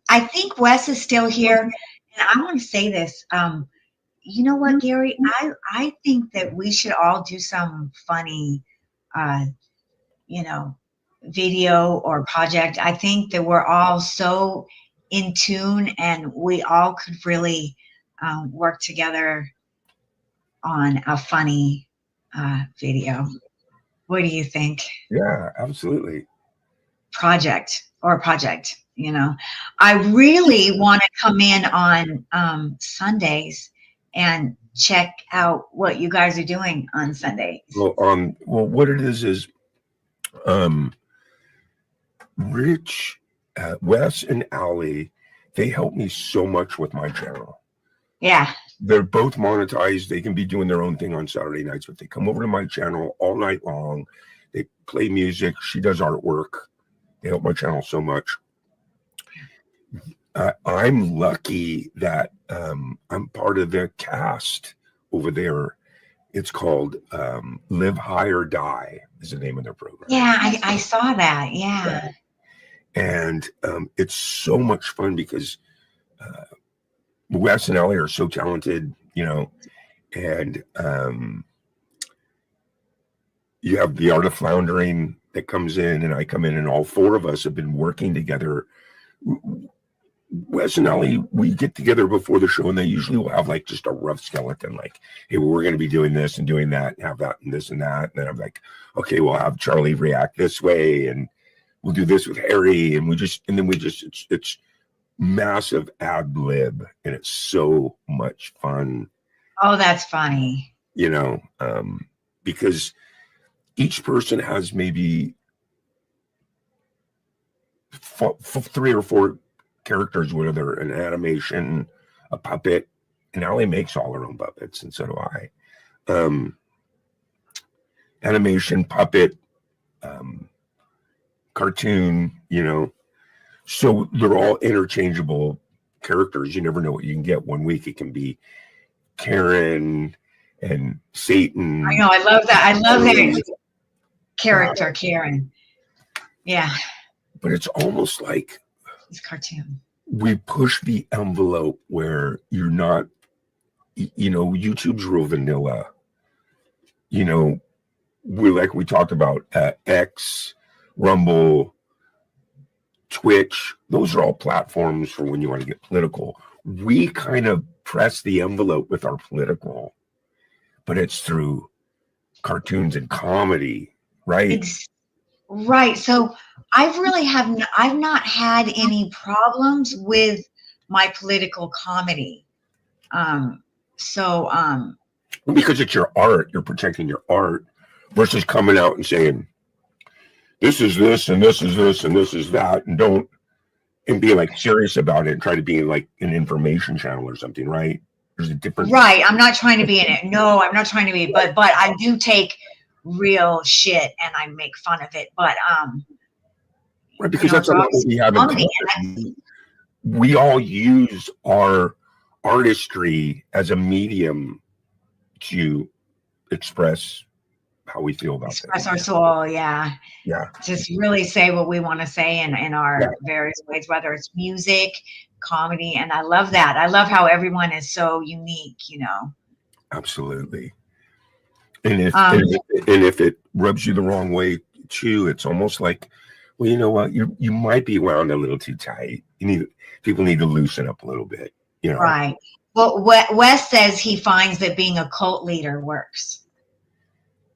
I think Wes is still here, and I want to say this. You know what, Gary? I think that we should all do some funny, uh, you know, video or project. I think that we're all so in tune, and we all could really work together on a funny video. What do you think? Yeah, absolutely. Project. I really want to come in on Sundays and check out what you guys are doing on Sundays. Well, what it is Rich, Wes, and Allie, they help me so much with my channel. Yeah. They're both monetized. They can be doing their own thing on Saturday nights, but they come over to my channel all night long. They play music. She does artwork. They help my channel so much. I'm lucky that I'm part of the cast over there. It's called Live High or Die is the name of their program. Yeah, I saw that. Yeah. And it's so much fun because Wes and Ellie are so talented, and you have the Art of Floundering that comes in, and I come in, and all four of us have been working together. Wes and Ellie, we get together before the show, and they usually will have like just a rough skeleton, like, hey, well, we're going to be doing this and doing that, and have that and this and that. And then I'm like, okay, we'll have Charlie react this way, and we'll do this with Harry, and it's massive ad lib, and it's so much fun. Oh, that's funny. Because each person has maybe 3 or 4 characters, whether an animation, a puppet, and Allie makes all her own puppets, and so do I. Animation, puppet, cartoon, so they're all interchangeable characters. You never know what you can get. One week it can be Karen and Satan. I know. I love that. I love that character, Karen. Yeah. But it's almost like it's cartoon. We push the envelope where you're not, YouTube's real vanilla. We talked about X, Rumble, Twitch. Those are all platforms for when you want to get political. We kind of press the envelope with our political, but it's through cartoons and comedy, right? Right. So I've not had any problems with my political comedy. Because it's your art, you're protecting your art versus coming out and saying, this is this and this is this and this is that, and be like serious about it and try to be like an information channel or something, right? There's a difference. Right. I'm not trying to be in it. No, I'm not trying to be, but I do take real shit and I make fun of it. But right, because that's what we have in common. We all use our artistry as a medium to express how we feel about express our soul. Yeah. Just really say what we want to say in our various ways, whether it's music, comedy, and I love that. I love how everyone is so unique. Absolutely. And if it rubs you the wrong way too, it's almost like, well, you know what, you might be wound a little too tight. People need to loosen up a little bit. Right. Well, Wes says he finds that being a cult leader works.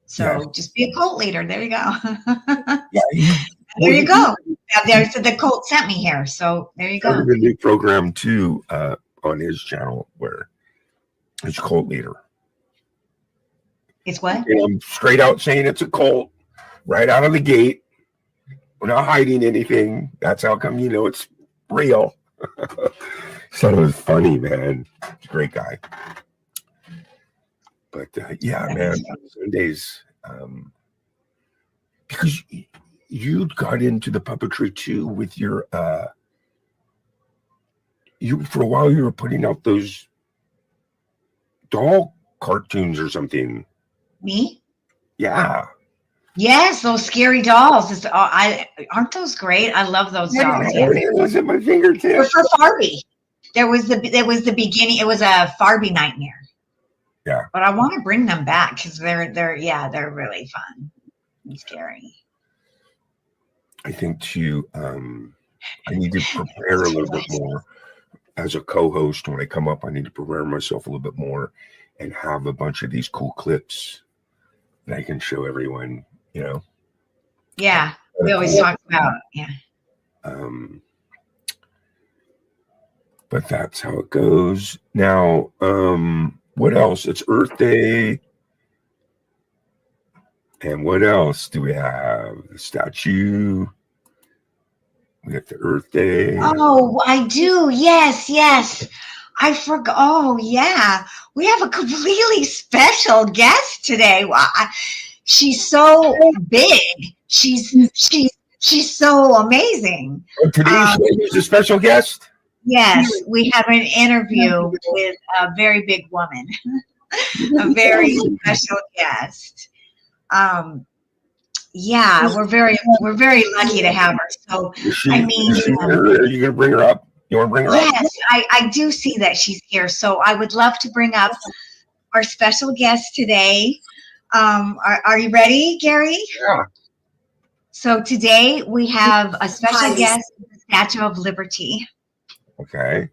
So just be a cult leader. There you go. There you go. The cult sent me here. So there you go. There's a new program too on his channel where it's cult leader. It's what? And I'm straight out saying it's a cult right out of the gate. We're not hiding anything. That's how come it's real. So it was funny, man. He's a great guy. But man, Sundays, because you got into the puppetry too with your for a while you were putting out those doll cartoons or something. Me? Yeah. Yes, those scary dolls. Aren't those great? I love those dolls. Yeah. It was at my Or fingertips. for Barbie. There was the beginning. It was a Barbie nightmare. Yeah. But I want to bring them back because they're really fun and scary. I think too, I need to prepare a little bit more as a co-host. When I come up, I need to prepare myself a little bit more and have a bunch of these cool clips that I can show everyone, you know. Yeah. We always talk about, yeah. But that's how it goes. Now, what else? It's Earth Day. And what else do we have? The statue. We got the Earth Day. Oh, I do. Yes, yes. I forgot. Oh, yeah. We have a completely special guest today. She's so big. She's so amazing. Today's show is a special guest. Yes, we have an interview with a very big woman, a very special guest. Yeah, we're very lucky to have her. So I mean, are you gonna bring her up? You want to bring her up? yes, I do see that she's here. So I would love to bring up our special guest today. Are you ready, Gary? Yeah. So today we have a special guest, the Statue of Liberty. Okay.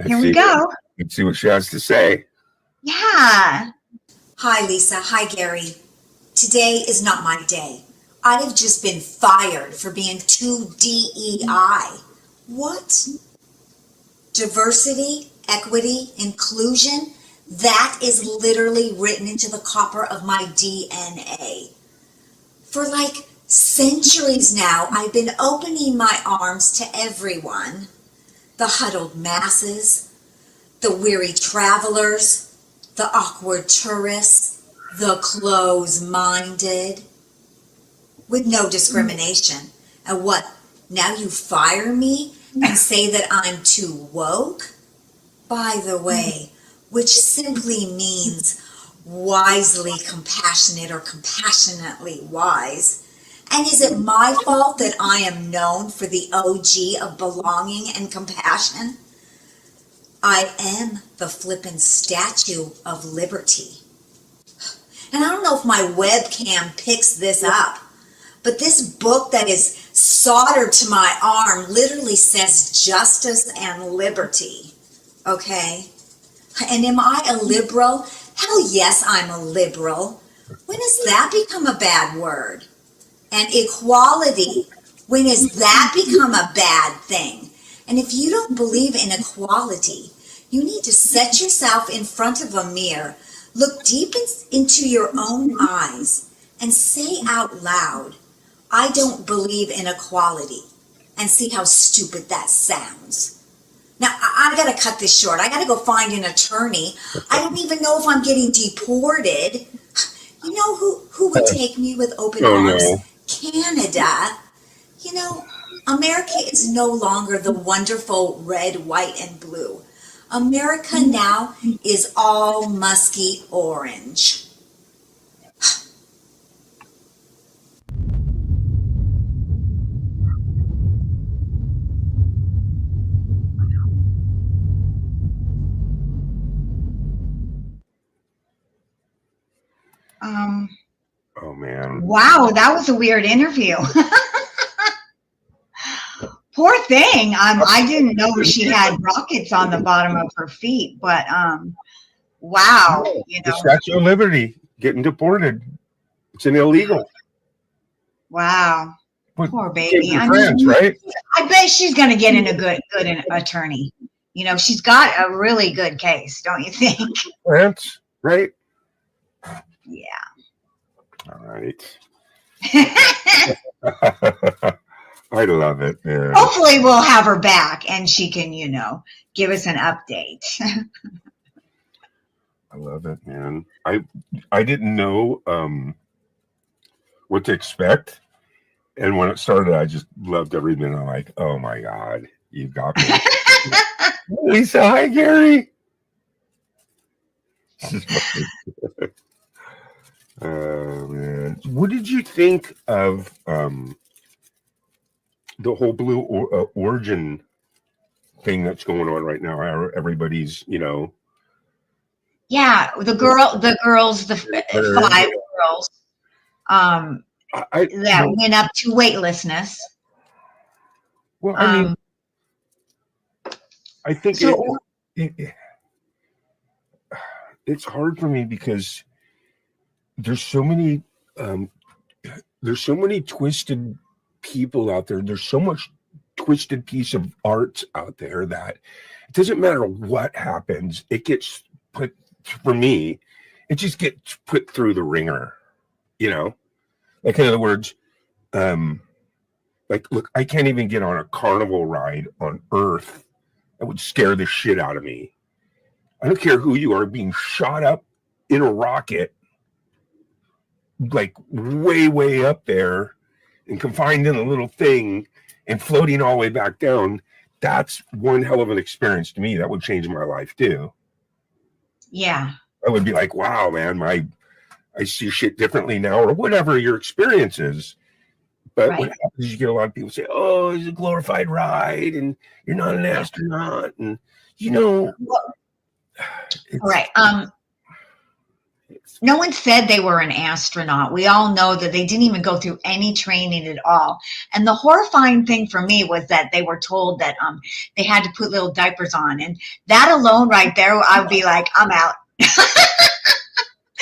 Here we go. Let's see what she has to say. Yeah. Hi, Lisa. Hi, Gary. Today is not my day. I have just been fired for being too DEI. What? Diversity, equity, inclusion? That is literally written into the copper of my DNA. For like centuries now, I've been opening my arms to everyone. The huddled masses, the weary travelers, the awkward tourists, the close-minded, with no discrimination. And what, now you fire me and say that I'm too woke? By the way, which simply means wisely compassionate or compassionately wise. And is it my fault that I am known for the OG of belonging and compassion? I am the flippin' Statue of Liberty. And I don't know if my webcam picks this up, but this book that is soldered to my arm literally says justice and liberty. Okay? And am I a liberal? Hell yes, I'm a liberal. When has that become a bad word? And equality, when has that become a bad thing? And if you don't believe in equality, you need to set yourself in front of a mirror, look deep into your own eyes, and say out loud, I don't believe in equality, and see how stupid that sounds. Now, I gotta cut this short. I gotta go find an attorney. I don't even know if I'm getting deported. You know who would take me with open arms? No. Canada. You know, America is no longer the wonderful red, white, and blue. America now is all musky orange. Oh man. Wow, that was a weird interview. Poor thing. I didn't know she had rockets on the bottom of her feet, but wow, you The know. Statue of Liberty getting deported. It's an illegal. Wow. But Poor baby. in France, right? I bet she's gonna get in a good attorney. You know, she's got a really good case, don't you think? France, right? Yeah. All right. I love it, man. Hopefully we'll have her back and she can, you know, give us an update. I love it, man. I didn't know what to expect. And when it started, I just loved every minute. I'm like, oh my God, you got me. Lisa, hi, Gary. Man. What did you think of the whole Blue Origin thing that's going on right now? Everybody's, Yeah, the girls, the 5 girls that went up to weightlessness. Well, I mean, I think it's hard for me because there's so many twisted people out there. There's so much twisted piece of art out there that it doesn't matter what happens. It gets put, for me, it just gets put through the ringer, like, in other words, like, look, I can't even get on a carnival ride on Earth. That would scare the shit out of me. I don't care who you are, being shot up in a rocket, like way, way up there and confined in a little thing and floating all the way back down. That's one hell of an experience to me. That would change my life too. Yeah. I would be like, wow, man, I see shit differently now, or whatever your experience is. But what happens is you get a lot of people say, oh, it's a glorified ride and you're not an astronaut. And, right. No one said they were an astronaut. We all know that they didn't even go through any training at all. And the horrifying thing for me was that they were told that they had to put little diapers on. And that alone right there, I would be like, I'm out.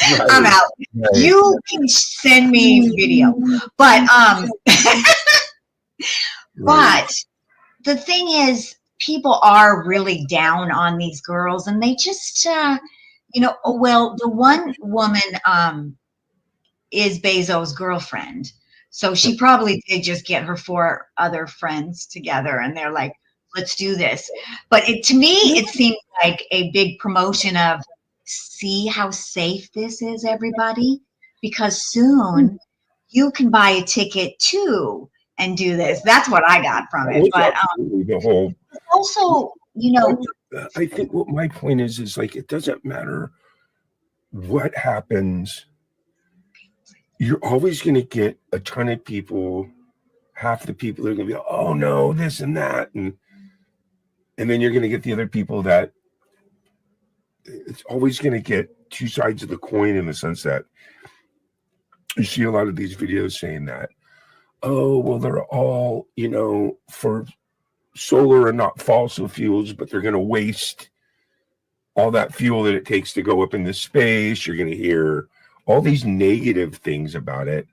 Right. I'm out. Right. You can send me video. But but the thing is, people are really down on these girls, and they just well, the one woman is Bezos' girlfriend. So she probably did just get her 4 other friends together, and they're like, let's do this. But to me, it seemed like a big promotion of, see how safe this is, everybody, because soon you can buy a ticket too and do this. That's what I got from it. But the whole also, I think what my point is like, it doesn't matter what happens. You're always going to get a ton of people. Half the people are going to be, oh no, this and that, and then you're going to get the other people that it's always going to get 2 sides of the coin, in the sense that you see a lot of these videos saying that, oh, well, they're all, for solar and not fossil fuels, but they're going to waste all that fuel that it takes to go up into space. You're going to hear all these negative things about it,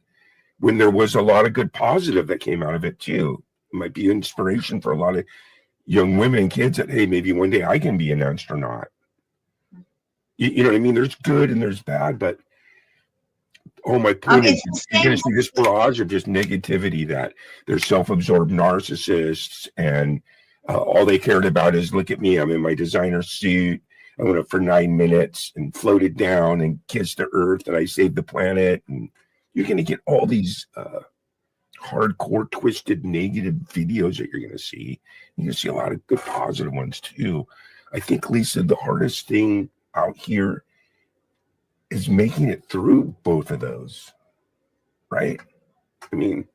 when there was a lot of good positive that came out of it too. It might be inspiration for a lot of young women and kids that, hey, maybe one day I can be an astronaut. You know what I mean? There's good and there's bad, but my point is, you're going to see this barrage of just negativity, that they're self-absorbed narcissists, and all they cared about is, look at me, I'm in my designer suit, I went up for 9 minutes and floated down and kissed the earth, and I saved the planet. And you're going to get all these hardcore, twisted, negative videos that you're going to see. You're going to see a lot of good, positive ones too. I think, Lisa, the hardest thing out here is making it through both of those, right? I mean,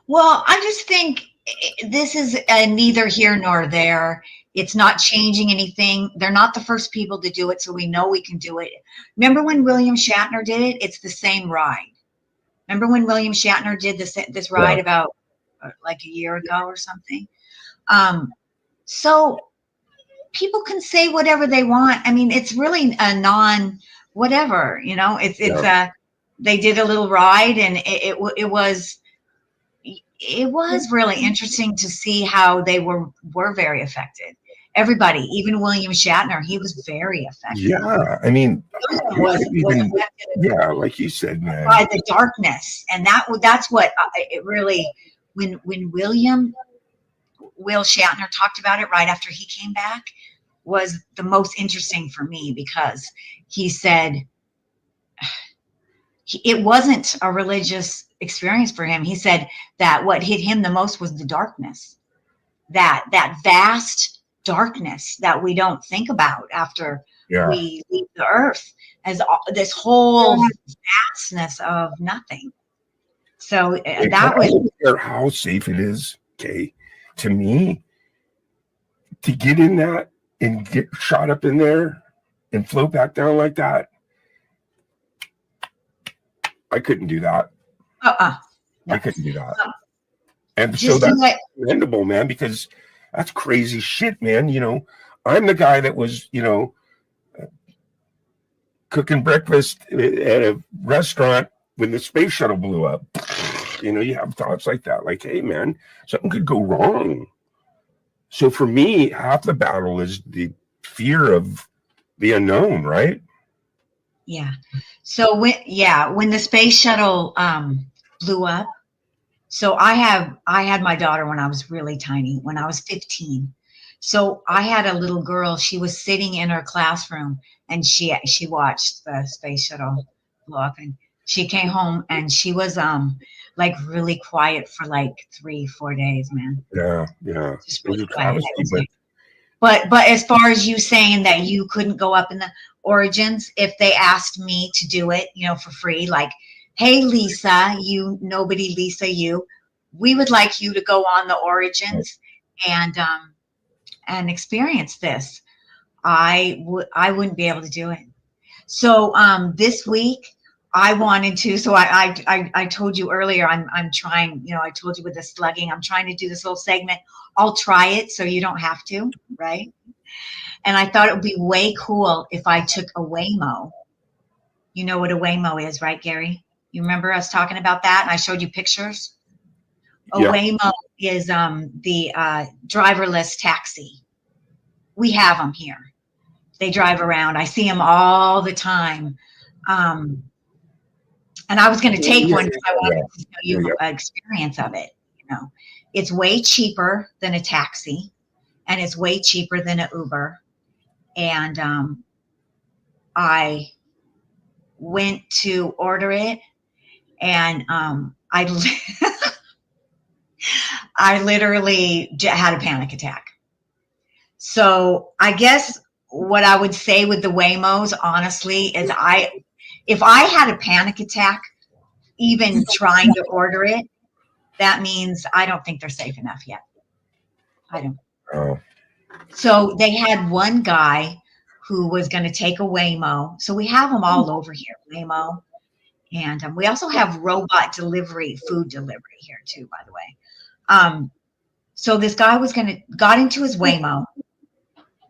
well, I just think this is neither here nor there. It's not changing anything. They're not the first people to do it, so we know we can do it. Remember when William Shatner did it? It's the same ride. Remember when William Shatner did this ride about like a year ago or something? So people can say whatever they want. I mean, it's really a non-whatever, they did a little ride, and it was really interesting to see how they were very affected. Everybody, even William Shatner, he was very affected. Yeah, I mean, like you said, man, by the darkness, and that's what it really. When Will Shatner talked about it right after he came back, was the most interesting for me, because he said it wasn't a religious experience for him. He said that what hit him the most was the darkness, that vast darkness that we don't think about after Yeah. we leave the earth as this whole vastness of nothing. So And that I was, don't care how safe it is, okay, to me, to get in that and get shot up in there and float back down like that. I couldn't do that. no. I couldn't do that. No. And so Just do that's it. commendable, man, because that's crazy shit, man. You know, I'm the guy that was, you know, cooking breakfast at a restaurant when the space shuttle blew up. You know, you have thoughts like that, like, hey, man, something could go wrong. So for me, half the battle is the fear of the unknown, right? Yeah. So when the space shuttle blew up, so I had my daughter when I was really tiny, when I was 15. So I had a little girl, she was sitting in her classroom and she watched the space shuttle blow up, and she came home and she was like really quiet for like 3-4 days, man. Yeah. Just It was really a quiet. travesty, but But as far as you saying that you couldn't go up in the Origins, if they asked me to do it, you know, for free, like, hey, Lisa, nobody, Lisa, we would like you to go on the Origins and experience this. I wouldn't be able to do it. So this week I wanted to. So I told you earlier, I'm trying. You know, I told you with the slugging, I'm trying to do this little segment. I'll try it so you don't have to, right? And I thought it would be way cool if I took a Waymo. You know what a Waymo is, right, Gary? You remember us talking about that? And I showed you pictures. A yeah. Waymo is the driverless taxi. We have them here. They drive around. I see them all the time. And I was going to take one because I wanted to show you an experience of it. You know, it's way cheaper than a taxi, and it's way cheaper than an Uber. And I went to order it, and I literally had a panic attack. So I guess what I would say with the Waymos, honestly, is if I had a panic attack, even trying to order it, that means I don't think they're safe enough yet. I don't. Oh. So they had one guy who was going to take a Waymo. So we have them all over here, Waymo. And we also have robot delivery, food delivery here too, by the way. So this guy got into his Waymo,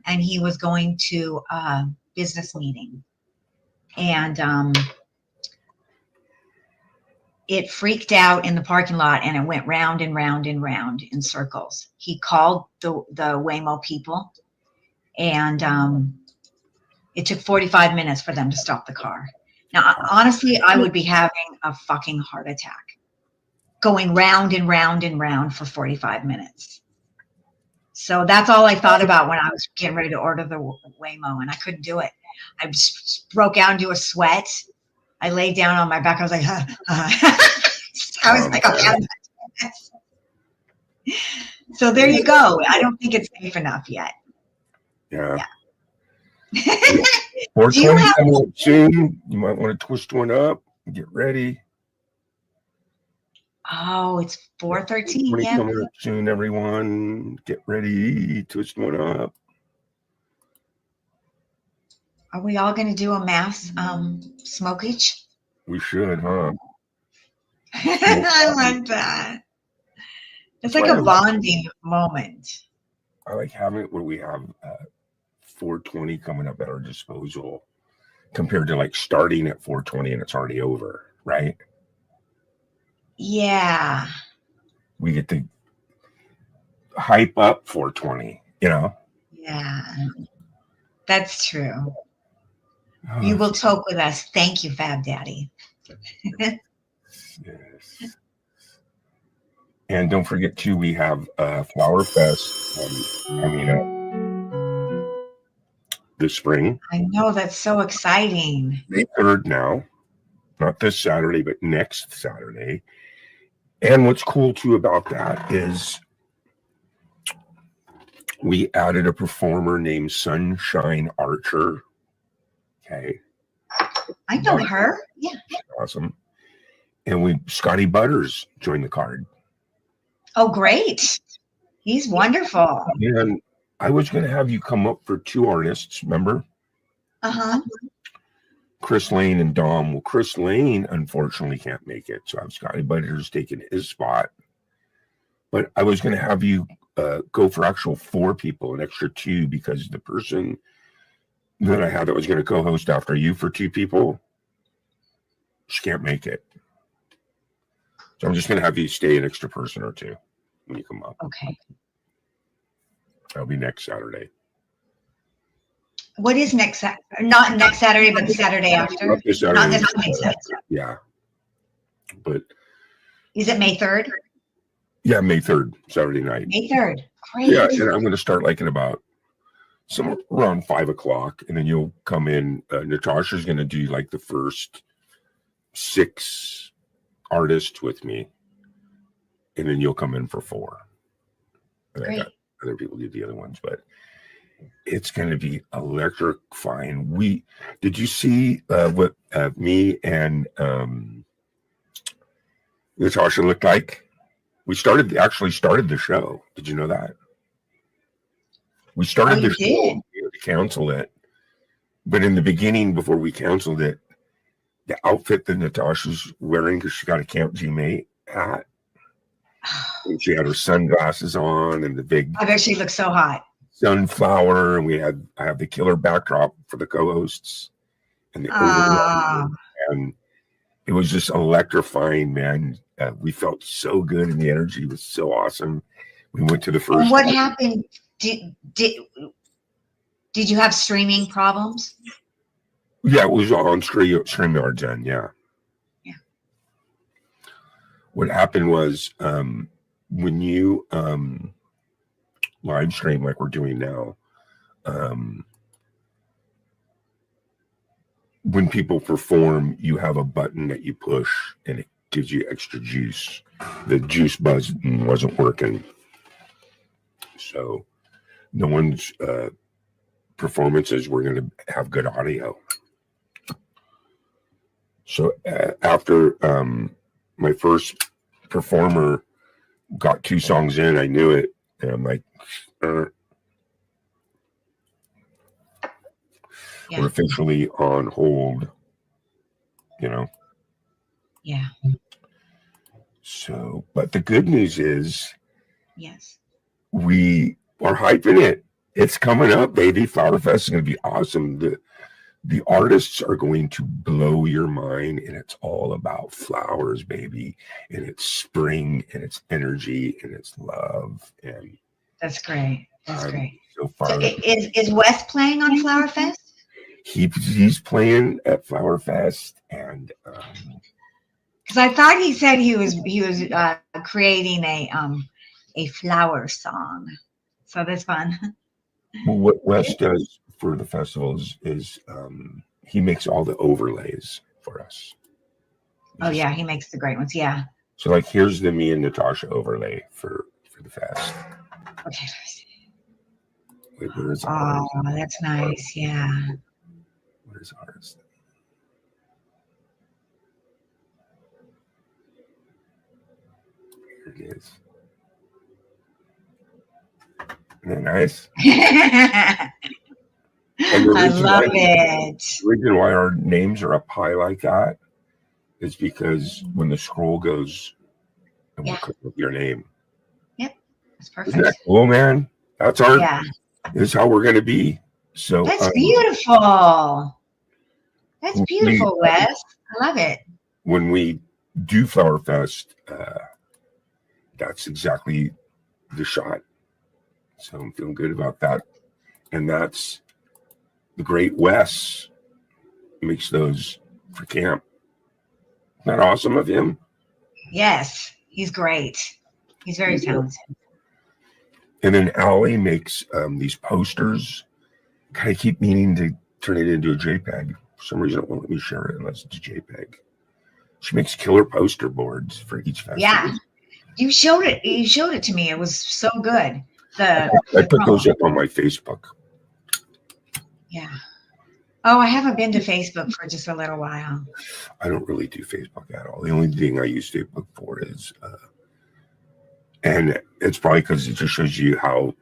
and he was going to a business meeting. And it freaked out in the parking lot, and it went round and round and round in circles. He called the Waymo people, and it took 45 minutes for them to stop the car. Now, honestly, I would be having a fucking heart attack going round and round and round for 45 minutes. So that's all I thought about when I was getting ready to order the Waymo, and I couldn't do it. I just broke out into a sweat. I laid down on my back. I was like, I was like, okay. So there you go. I don't think it's safe enough yet. Yeah. 420 Do you have- coming up soon. You might want to twist one up and get ready. Oh, it's 4:13. 420 Yeah. coming up soon, everyone. Get ready. Twist one up. Are we all going to do a mass smokage? We should, huh? I like that. It's like a bonding moment. I like having it where we have 420 coming up at our disposal compared to like starting at 420 and it's already over, right? Yeah. We get to hype up 420, you know? Yeah. That's true. You will talk with us. Thank you, Fab Daddy. Yes. And don't forget too, we have Flower Fest coming up this spring. I know, that's so exciting. May 3rd now, not this Saturday, but next Saturday. And what's cool too about that is we added a performer named Sunshine Archer Okay. I know her. Yeah. Awesome. And Scotty Butters joined the card. Oh, great. He's wonderful. And I was going to have you come up for 2 artists, remember? Uh-huh. Chris Lane and Dom. Well, Chris Lane unfortunately can't make it, so I have Scotty Butters taking his spot. But I was going to have you go for actual 4 people, an extra 2, because the person that I had that was going to co-host after you for 2 people, she can't make it. So I'm just going to have you stay an extra person or 2 when you come up. Okay. That'll be next Saturday. What is next? Not next Saturday, but the Saturday after. Not this Saturday. Not this coming Saturday. Yeah. But Is it May 3rd? yeah, May 3rd, Saturday night. May 3rd. Great. Yeah, and I'm going to start like at about somewhere around 5 o'clock, and then you'll come in. Natasha's going to do like the first 6 artists with me, and then you'll come in for 4. And Great. I got other people do the other ones, but it's going to be electrifying. Did you see what me and Natasha looked like? We actually started the show. Did you know that? We started Oh, the you show. did? We had to cancel it. But in the beginning, before we canceled it, the outfit that Natasha's wearing, because she got a Camp G-Mate hat, and she had her sunglasses on and the big I bet she looks so hot. sunflower, and I have the killer backdrop for the co-hosts and the Ah. overlay, and it was just electrifying, man. We felt so good, and the energy was so awesome. We went to the first. What happened? Did you have streaming problems? Yeah, it was on StreamYard then. Yeah. Yeah. What happened was when you live stream like we're doing now, when people perform, you have a button that you push, and it gives you extra juice. The juice button wasn't working, so no one's performances were going to have good audio. So after my first performer got 2 songs in, I knew it, and I'm like, we're officially on hold, you know. Yeah. So, but the good news is Yes. we are hyping it. It's coming up, baby. Flower Fest is going to be awesome. The artists are going to blow your mind, and it's all about flowers, baby. And it's spring, and it's energy, and it's love. And That's great. That's great. so far, So is Wes playing on Flower Fest? he's playing at Flower Fest, and Because I thought he said he was creating a flower song. So that's fun. what Wes does for the festivals is he makes all the overlays for us. Oh yeah, he makes the great ones. Yeah. So like here's the me and Natasha overlay for the fest. Okay. Wait, where is Oh, ours? that's nice. Yeah. Where's ours? Here it is. Isn't that nice? And the I reason love why- it. The reason why our names are up high like that is because when the scroll goes, and we'll Yeah. click up your name. That's Isn't that perfect. cool, man? That's our. Yeah. This is how we're going to be. So That's beautiful. That's we- beautiful, Wes. I love it. when we do Flower Fest, that's exactly the shot. So I'm feeling good about that. And that's the great Wes makes those for camp. Isn't that awesome of him? Yes, he's great. He's very Yeah. talented. And then Allie makes these posters. God, I keep meaning to turn it into a JPEG. For some reason, it won't let me share it unless it's a JPEG. She makes killer poster boards for each festival. Yeah. You showed it. You showed it to me. It was so good. I put those up on my Facebook. Yeah. Oh, I haven't been to Facebook for just a little while. I don't really do Facebook at all. The only thing I use Facebook for is, and it's probably because it just shows you how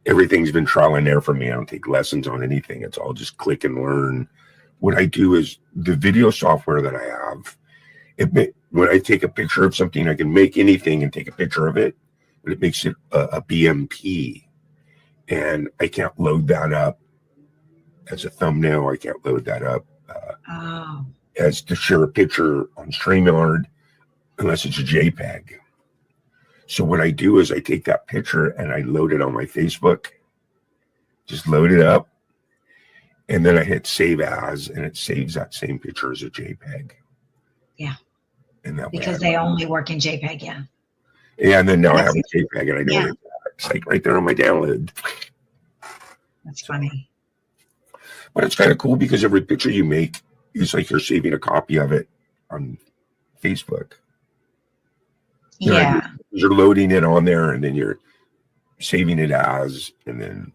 everything's been trial and error for me. I don't take lessons on anything. It's all just click and learn. What I do is the video software that I have, when I take a picture of something, I can make anything and take a picture of it, but it makes it a BMP. And I can't load that up as a thumbnail. I can't load that up as to share a picture on StreamYard unless it's a JPEG. So what I do is I take that picture and I load it on my Facebook, just load it up, and then I hit save as, and it saves that same picture as a JPEG. Yeah. And that Because they only work in JPEG, yeah. Yeah, and then now I have a JPEG and I know Yeah. it's like right there on my download. That's funny. But it's kind of cool because every picture you make is like you're saving a copy of it on Facebook. You know, Yeah. you're loading it on there and then you're saving it as, and then.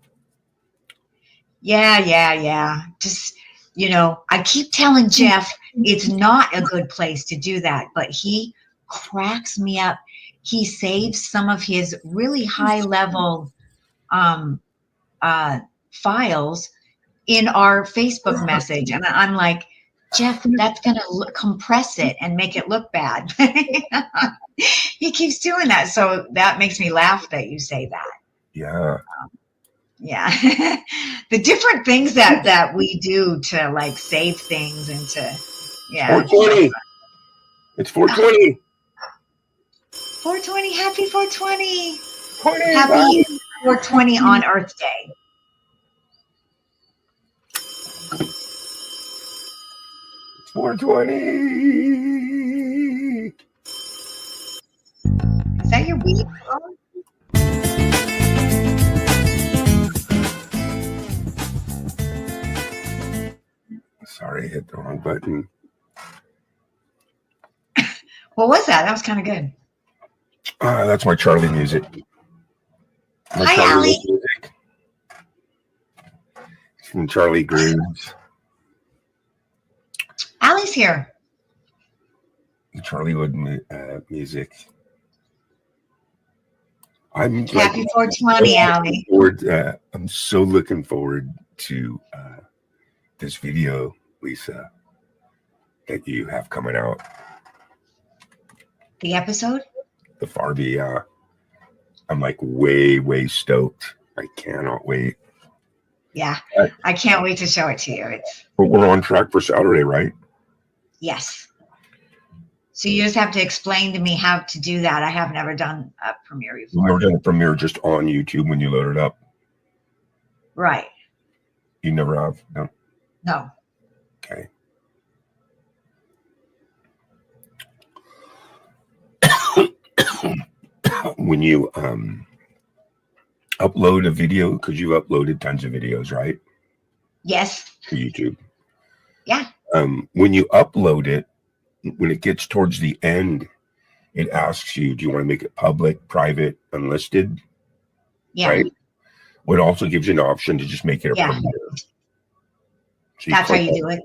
Yeah. Just, I keep telling Jeff it's not a good place to do that, but he cracks me up. He saves some of his really high level files in our Facebook message. And I'm like, Jeff, that's going to compress it and make it look bad. He keeps doing that. So that makes me laugh that you say that. Yeah. Yeah. The different things that we do to like save things and to, yeah. 420. It's 420. 420. Happy 420. 20. Happy 420 on Earth Day. It's 420. Is that your weed phone? Sorry, I hit the wrong button. What was that? That was kind of good. That's my Charlie music. Hi, Allie. Music. It's from Charlie Grooves. Allie's here. Charlie Wood music. I'm Happy 420, Allie. I'm so looking forward to this video, Lisa, that you have coming out. The episode? The Farbie, I'm like way stoked. I cannot wait. Yeah. I can't wait to show it to you. But we're on track for Saturday, right? Yes. So you just have to explain to me how to do that. I have never done a premiere before. We're going to premiere just on YouTube when you load it up. Right. You never have? No. No. Okay. When you upload a video, because you've uploaded tons of videos, right? Yes. To YouTube. Yeah. When you upload it, when it gets towards the end, it asks you, do you want to make it public, private, unlisted? Yeah. Right? Well, it also gives you an option to just make it a premiere. So that's how click you on do it?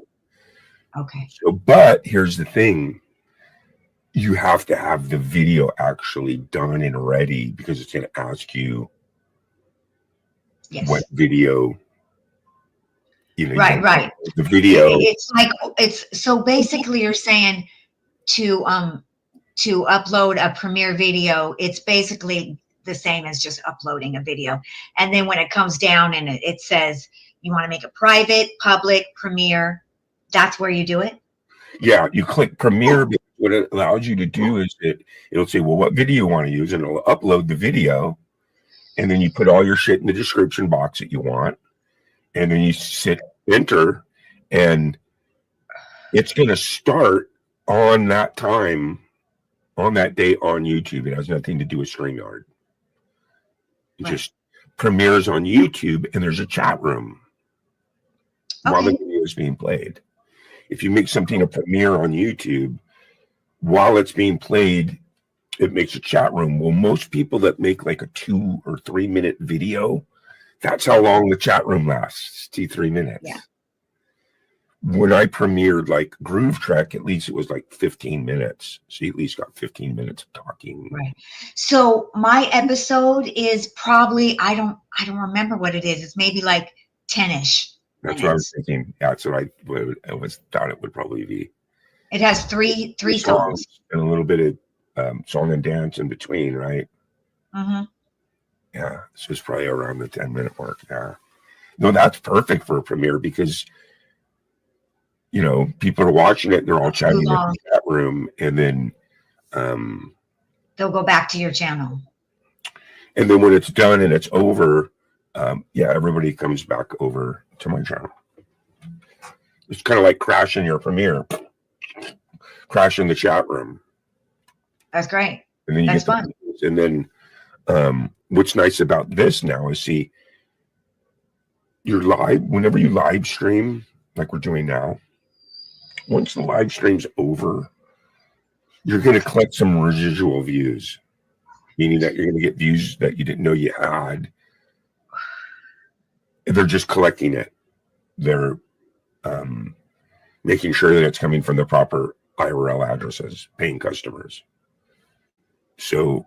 Okay. So, but here's the thing. You have to have the video actually done and ready because it's going to ask you what video. Right. The video. It's like so basically you're saying to upload a Premiere video, it's basically the same as just uploading a video. And then when it comes down and it says you want to make it private, public, Premiere, that's where you do it? Yeah, you click Premiere. But what it allows you to do is it'll say, well, what video you want to use, and it'll upload the video, and then you put all your shit in the description box that you want, and then you hit enter, and it's going to start on that time, on that day on YouTube. It has nothing to do with StreamYard. It just premieres on YouTube, and there's a chat room while the video is being played. If you make something a premiere on YouTube, while it's being played, it makes a chat room. Well, most people that make like a 2 or 3 minute video, that's how long the chat room lasts. 2-3 minutes. Yeah. when I premiered like Groove Trek, at least it was like 15 minutes. So you at least got 15 minutes of talking. Right. So my episode is probably, I don't remember what it is. It's maybe like 10-ish. That's what I was thinking. Yeah, that's what I thought it would probably be. It has three songs. And a little bit of song and dance in between, right? Mm-hmm. Yeah, so it's probably around the 10-minute mark. Yeah. No, that's perfect for a premiere because, you know, people are watching it. They're all chatting in the chat room. And then they'll go back to your channel. And then when it's done and it's over, yeah, everybody comes back over to my channel. It's kind of like crashing your premiere, crashing the chat room. That's great. And then That's fun. And then what's nice about this now is, see, you're live, whenever you live stream, like we're doing now, once the live stream's over, you're going to collect some residual views, meaning that you're going to get views that you didn't know you had. They're just collecting it. They're making sure that it's coming from the proper IRL addresses, paying customers. So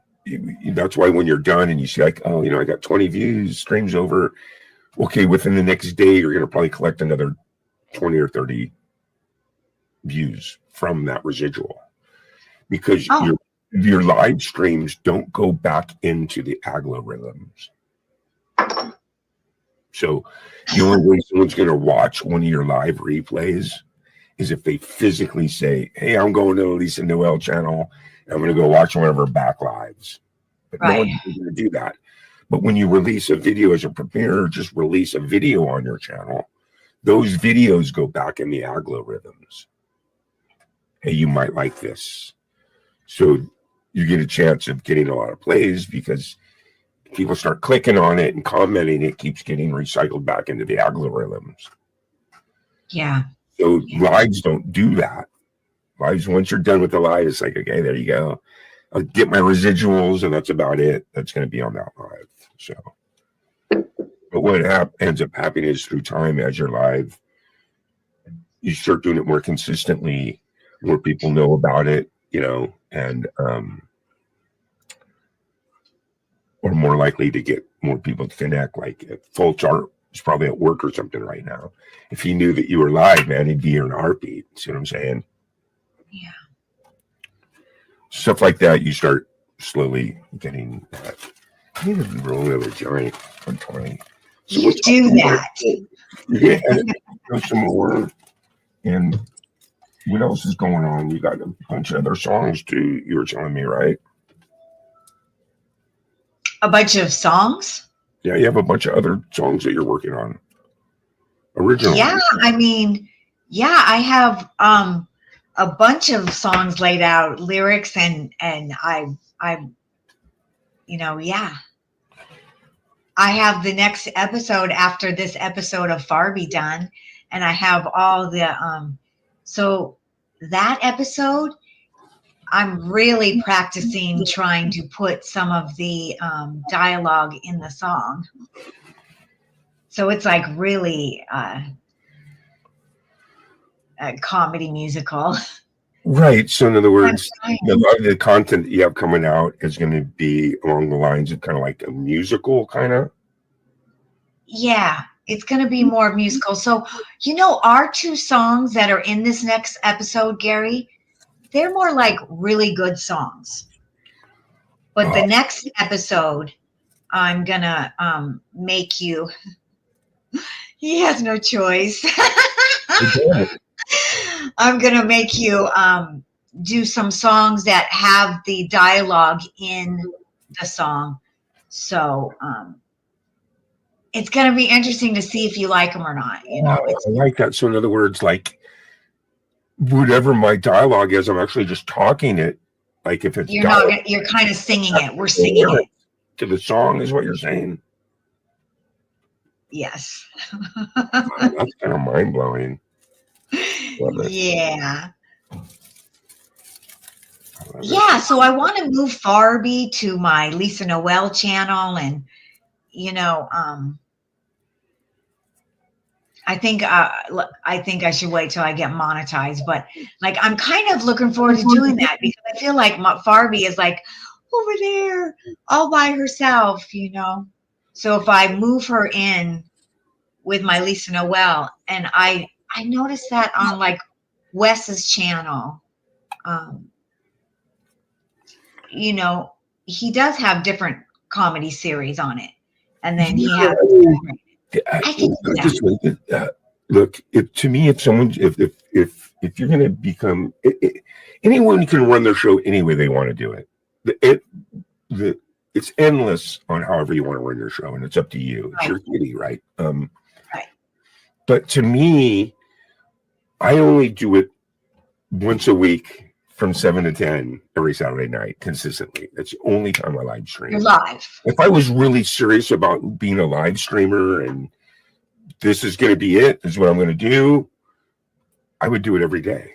that's why when you're done and you see like, oh, you know, I got 20 views, stream's over. Okay, within the next day, you're going to probably collect another 20 or 30 views from that residual, because your live streams don't go back into the algorithms. So the only way someone's going to watch one of your live replays is if they physically say, hey, I'm going to the Lisa Noel channel and I'm going to go watch one of her back lives. But no one's going to do that. But when you release a video as a premiere, just release a video on your channel, those videos go back in the algorithms. Hey, you might like this. So you get a chance of getting a lot of plays because people start clicking on it and commenting. It keeps getting recycled back into the algorithms. Yeah. So lives don't do that. Lives, once you're done with the live, it's like, okay, there you go. I'll get my residuals and that's about it. That's going to be on that live. So, but what ends up happening is through time, as you're live, you start doing it more consistently, more people know about it, you know, and or more likely to get more people to connect. Like Fulch Art is probably at work or something right now. If he knew that you were live, man, he'd be here in a heartbeat. See what I'm saying? Yeah. Stuff like that, you start slowly getting that. I need to roll another joint for 20. So You do that. Yeah, there's some more. And what else is going on? You got a bunch of other songs too, you were telling me, right? A bunch of songs? Yeah, you have a bunch of other songs that you're working on. Original. Yeah, I mean, yeah, I have a bunch of songs laid out, lyrics, and I you know, yeah. I have the next episode after this episode of Barbie done, and I have all the so that episode I'm really practicing trying to put some of the dialogue in the song. So it's like really a comedy musical. Right. So in other words, a lot of the content that you have coming out is going to be along the lines of kind of like a musical kind of. Yeah, it's going to be more musical. So, you know, our two songs that are in this next episode, Gary, they're more like really good songs. But the next episode, I'm going to make you, he has no choice. I'm going to make you do some songs that have the dialogue in the song. So it's going to be interesting to see if you like them or not. You know, I like that. So in other words, like whatever my dialogue is, I'm actually just talking it. Like if it's you're kind of singing it. We're singing it to the song, is what you're saying. Yes. That's kind of mind blowing. Yeah. Yeah. So I want to move Barbie to my Lisa Noel channel, and you know, I think I should wait till I get monetized, but like I'm kind of looking forward to doing that because I feel like Farby is like over there all by herself, you know. So if I move her in with my Lisa Noel, and I noticed that on like Wes's channel, you know, he does have different comedy series on it, and then he has. I can do that. Look, to me, if you're going to become anyone can run their show any way they want to do it. It's endless on however you want to run your show, and it's up to you. It's your kitty, right? Right. But to me, I only do it once a week from 7 to 10 every Saturday night consistently. That's the only time I live stream. You're live. If I was really serious about being a live streamer and this is going to be it, this is what I'm going to do, I would do it every day.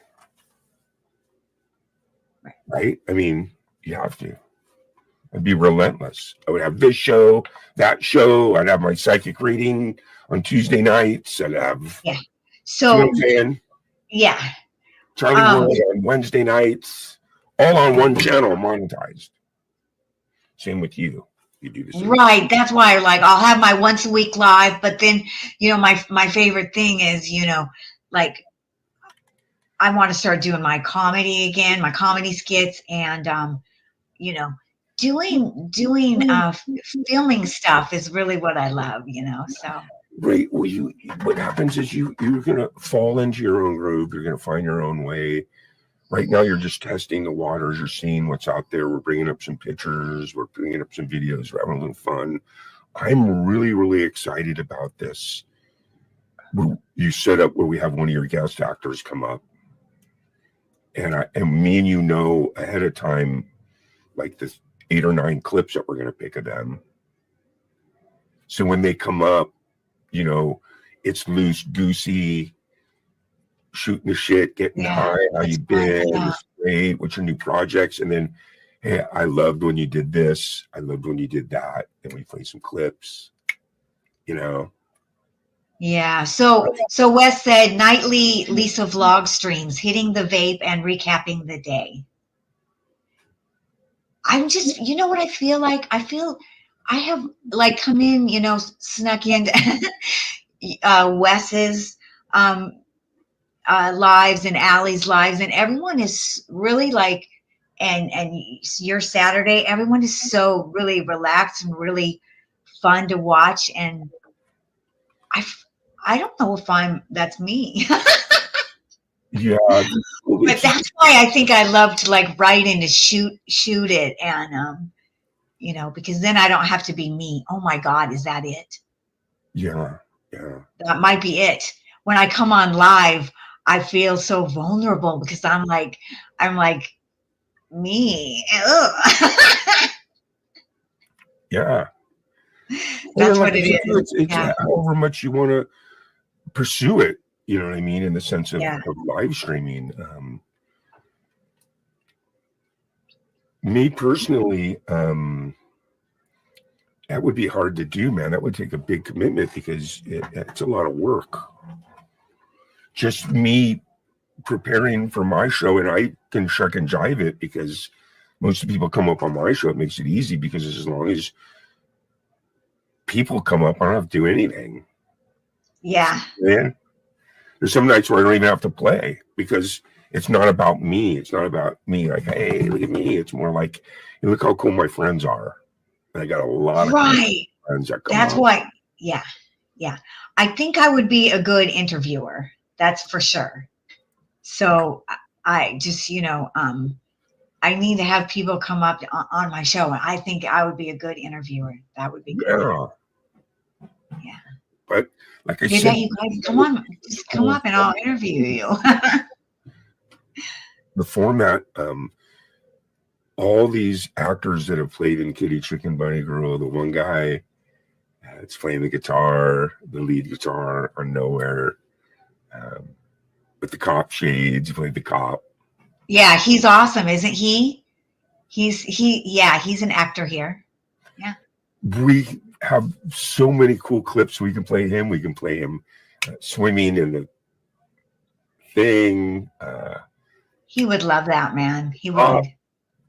Right? I mean, you have to. I'd be relentless. I would have this show, that show. I'd have my psychic reading on Tuesday nights. I'd have, So, you know what I'm saying? yeah. Charlie World on Wednesday nights, all on one channel, monetized. Same with you. You do the same. Right. That's why, like, I'll have my once a week live, but then, you know, my favorite thing is, you know, like, I want to start doing my comedy again, my comedy skits, and you know, doing filming stuff is really what I love, you know. So. Right. Well, what happens is you're gonna fall into your own groove. You're gonna find your own way. Right now, you're just testing the waters. You're seeing what's out there. We're bringing up some pictures. We're bringing up some videos. We're having a little fun. I'm really, really excited about this. You set up where we have one of your guest actors come up, and me and you know ahead of time, like the 8 or 9 clips that we're gonna pick of them. So when they come up, you know, it's loose, goosey, shooting the shit, getting high, how you been, it's great, what's your new projects, and then, hey, I loved when you did this, I loved when you did that, and we play some clips, you know. Yeah. So Wes said nightly Lisa vlog streams, hitting the vape and recapping the day. I'm just, you know what I feel like? I feel I have like come in, you know, snuck into Wes's lives and Allie's lives, and everyone is really like, and your Saturday, everyone is so really relaxed and really fun to watch, and I don't know if that's me. Yeah, but that's why I think I love to like write and to shoot it, and you know, because then I don't have to be me. Oh my God, is that it? Yeah. That might be it. When I come on live, I feel so vulnerable because I'm like me. Yeah. That's what it is. It's however much you want to pursue it. You know what I mean? In the sense of live streaming. Me personally, that would be hard to do, man. That would take a big commitment because it's a lot of work. Just me preparing for my show, and I can shuck and jive it because most of the people come up on my show. It makes it easy because as long as people come up, I don't have to do anything. Yeah. Man, there's some nights where I don't even have to play because it's not about me. It's not about me. Like, hey, look at me. It's more like, hey, look how cool my friends are. And I got a lot of friends that come. That's why. Yeah. I think I would be a good interviewer. That's for sure. So I just, you know, I need to have people come up on my show. I think I would be a good interviewer. That would be good. Yeah. But like I said, you guys come on, just come up and I'll interview you. The format, all these actors that have played in Kitty, Chicken, Bunny Girl, the one guy that's playing the guitar, the lead guitar on Nowhere, with the cop shades, he played the cop. Yeah, he's awesome, isn't he? He's an actor here. Yeah. We have so many cool clips. We can play him. swimming in the thing. He would love that, man. He would.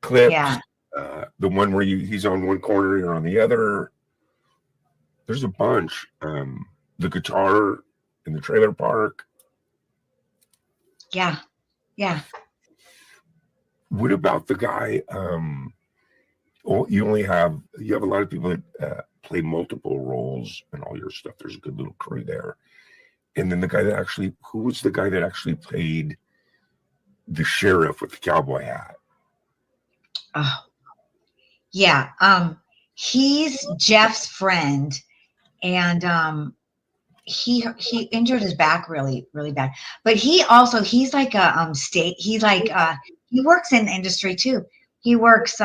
Clips. Yeah. The one where he's on one corner, you're on the other. There's a bunch. The guitar in the trailer park. Yeah. Yeah. What about the guy? You have a lot of people that play multiple roles in all your stuff. There's a good little crew there. And then who was the guy that actually played the sheriff with the cowboy hat? Oh, yeah. He's Jeff's friend, and he injured his back really, really bad. But he's like a he works in industry too. He works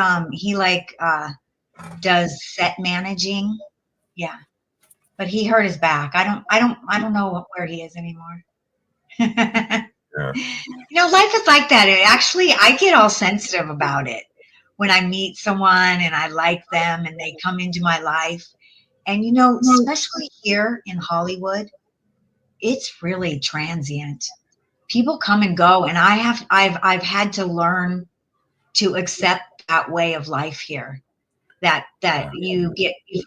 does set managing. Yeah. But he hurt his back. I don't know where he is anymore. Yeah. Life is like that. I get all sensitive about it when I meet someone and I like them and they come into my life. And especially here in Hollywood, it's really transient. People come and go, and I've had to learn to accept that way of life here. That you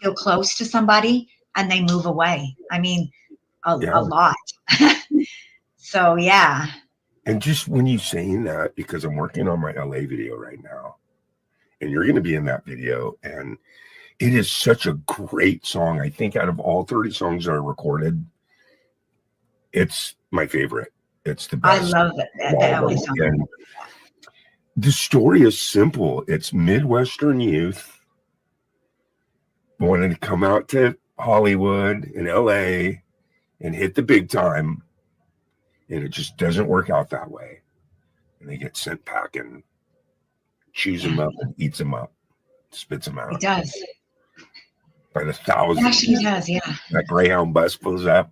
feel close to somebody and they move away. I mean, a lot. So yeah. And just when you saying that, because I'm working on my LA video right now, and you're going to be in that video, and it is such a great song. I think out of all 30 songs that are recorded, it's my favorite. It's the best. I love that LA song. And the story is simple. It's Midwestern youth wanting to come out to Hollywood and LA and hit the big time, and it just doesn't work out that way. And they get sent packing, chews them up and eats them up, spits them out. It does. By the thousands. It actually does, yeah. That Greyhound bus pulls up,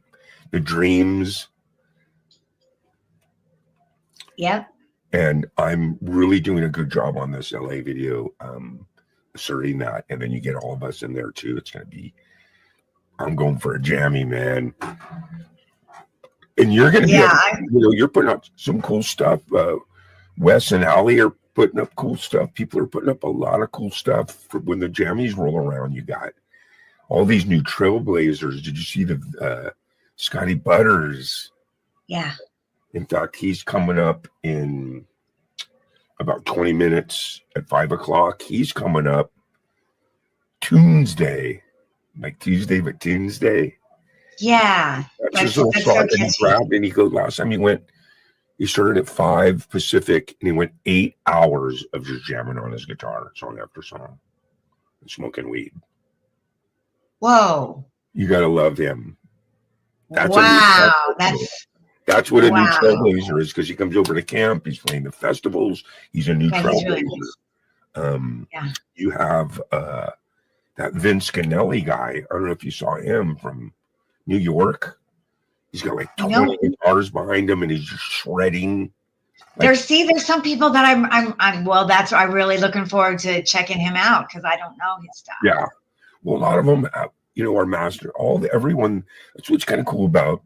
the dreams. Yep. And I'm really doing a good job on this LA video, asserting that. And then you get all of us in there too. It's going to be, I'm going for a jammy, man. And you're going to be, you're putting up some cool stuff. Wes and Allie are putting up cool stuff. People are putting up a lot of cool stuff for when the jammies roll around. You got all these new trailblazers. Did you see the Scotty Butters? Yeah. In fact, he's coming up in about 20 minutes at 5:00. He's coming up Tuesday, like Tuesday, but Tuesday. Yeah. That's his little song that he grabbed, and he goes, last time he started at 5 Pacific, and he went 8 hours of just jamming on his guitar, song after song, and smoking weed. Whoa. You got to love him. That's what a new trailblazer is, because he comes over to camp. He's playing the festivals. He's a new trailblazer. Really You have that Vince Scanelli guy. I don't know if you saw him from New York. He's got like 20 guitars behind him, and he's just shredding. There's some people that I'm really looking forward to checking him out, because I don't know his stuff. Yeah. Well, a lot of them, are master. Everyone. That's what's kind of cool about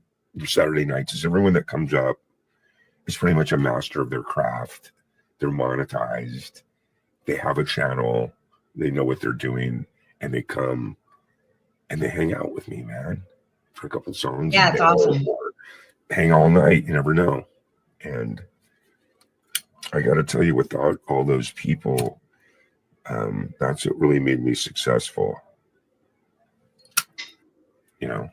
Saturday nights is everyone that comes up is pretty much a master of their craft. They're monetized. They have a channel. They know what they're doing, and they come and they hang out with me, man, for a couple songs. Yeah, it's awesome. Hang all night. You never know. And I got to tell you, without all those people, that's what really made me successful. Yeah.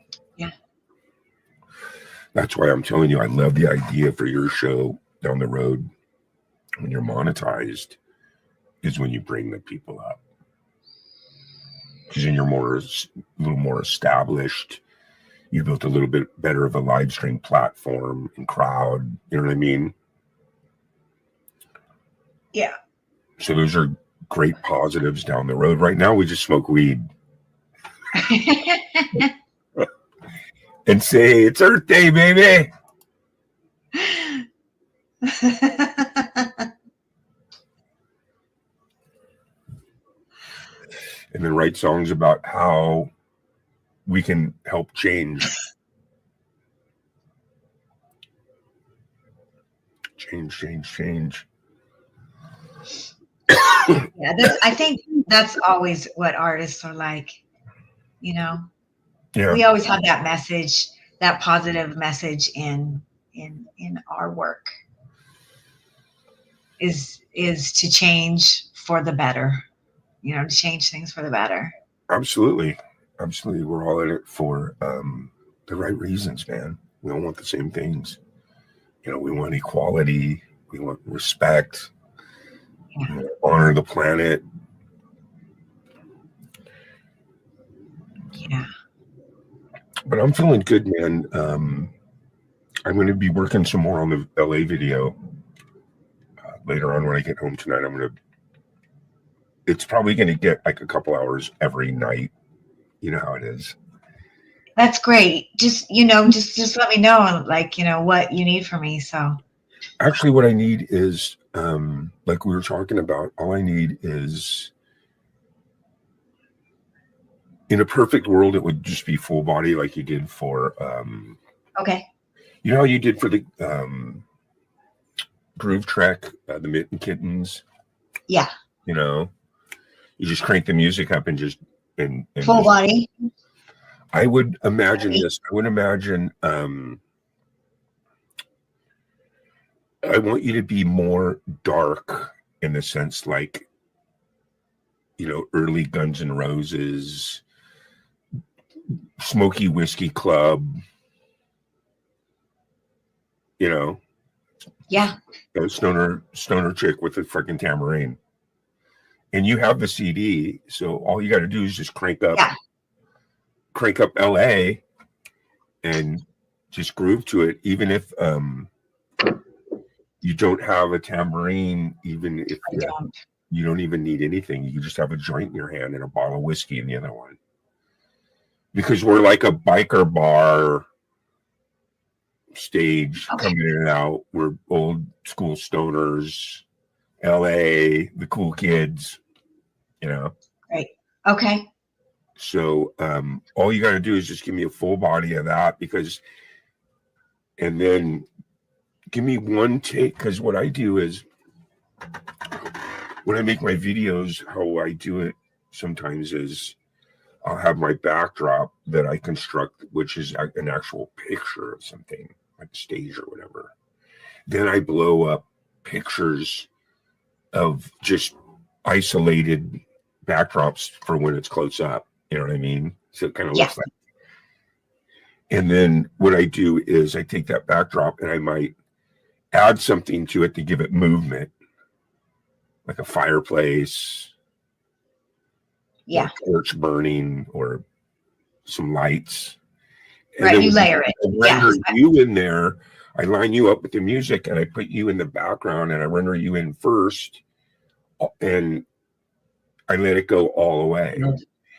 That's why I'm telling you, I love the idea for your show down the road when you're monetized is when you bring the people up. Because then you're a little more established. You built a little bit better of a live stream platform and crowd. You know what I mean? Yeah. So those are great positives down the road. Right now, we just smoke weed. And say, it's Earth Day, baby. And then write songs about how we can help change Change. Yeah, I think that's always what artists are like. You know, Yeah, we always have that message, that positive message in our work. Is to change for the better. You know, to change things for the better. absolutely. We're all in it for the right reasons, man. We all want the same things. You know, we want equality. We want respect. Yeah. We want to honor the planet. Yeah. But I'm feeling good, man. I'm going to be working some more on the LA video later on when I get home tonight. It's probably going to get like a couple hours every night. You know how it is. That's great. Just, just let me know, like, what you need from me. So Actually, what I need is, like we were talking about, all I need is, in a perfect world, it would just be full body like you did for, okay. you know how you did for the Groove Trek, the Mitten Kittens? Yeah. You know, you just crank the music up and just, and Full just, body. I would imagine this. I would imagine, I want you to be more dark in the sense like, early Guns N' Roses, Smoky Whiskey Club, Yeah. a stoner chick with a freaking tambourine. And you have the CD, so all you got to do is just crank up LA and just groove to it, even if you don't have a tambourine, even if you don't even need anything. You just have a joint in your hand and a bottle of whiskey in the other one. Because we're like a biker bar stage coming in and out. We're old school stoners, LA, the cool kids, Right. Okay. So all you got to do is just give me a full body of that, and then give me one take. Because what I do is when I make my videos, how I do it sometimes is I'll have my backdrop that I construct, which is an actual picture of something like a stage or whatever. Then I blow up pictures of just isolated backdrops for when it's close up. You know what I mean? So it kind of looks like. And then what I do is I take that backdrop and I might add something to it to give it movement, like a fireplace, Yeah. a torch burning, or some lights. And Right. then You layer it. I render you in there. I line you up with the music and I put you in the background and I render you in first, and I let it go all the way.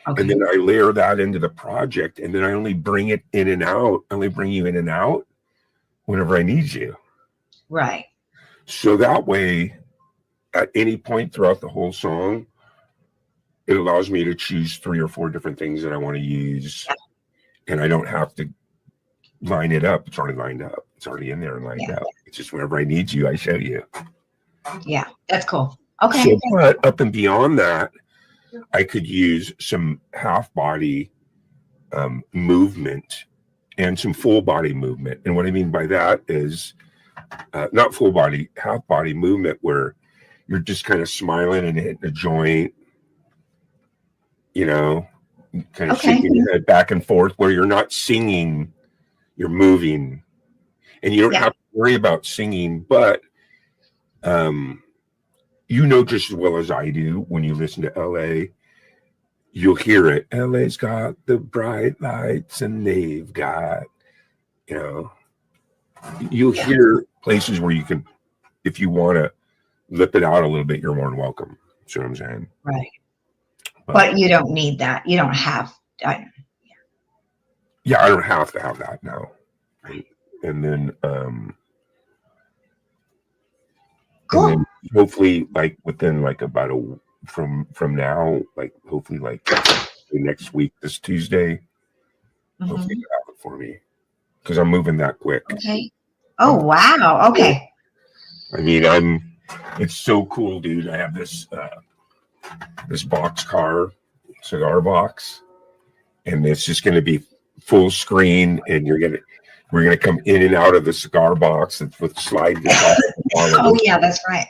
Okay. And then I layer that into the project, and then I only bring it in and out. I only bring you in and out whenever I need you. Right. So that way, at any point throughout the whole song, it allows me to choose 3 or 4 different things that I want to use. And I don't have to line it up. It's already lined up. It's already in there and lined up. It's just whenever I need you, I show you. Yeah. That's cool. Okay. So, but up and beyond that, I could use some half body movement and some full body movement. And what I mean by that is not full body, half body movement where you're just kind of smiling and hitting a joint, kind of shaking your head back and forth, where you're not singing, you're moving. And you don't have to worry about singing, but just as well as I do, when you listen to LA, you'll hear it. LA's got the bright lights and they've got, you'll hear places where you can, if you want to lip it out a little bit, you're more than welcome. See what I'm saying? Right. But you don't need that. You don't have. Yeah, I don't have to have that now. Right? And then, Cool. And then hopefully, like within like about from now, like hopefully like next week, this Tuesday, hopefully you have it for me, because I'm moving that quick. Okay. Oh wow. Okay. I mean, it's so cool, dude. I have this boxcar cigar box, and it's just going to be full screen, and we're going to come in and out of the cigar box with slide guitar. Oh yeah, that's right.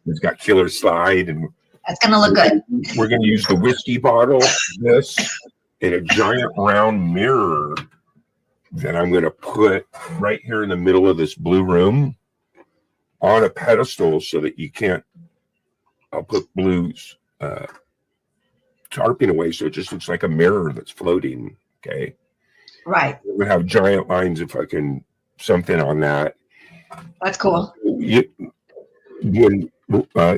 It's got killer slide, and That's gonna look good. we're going to use the whiskey bottle, this, and a giant round mirror that I'm going to put right here in the middle of this blue room on a pedestal so that you can't. I'll put Blue's tarping away so it just looks like a mirror that's floating. Okay. Right. We have giant lines of fucking something on that. That's cool. When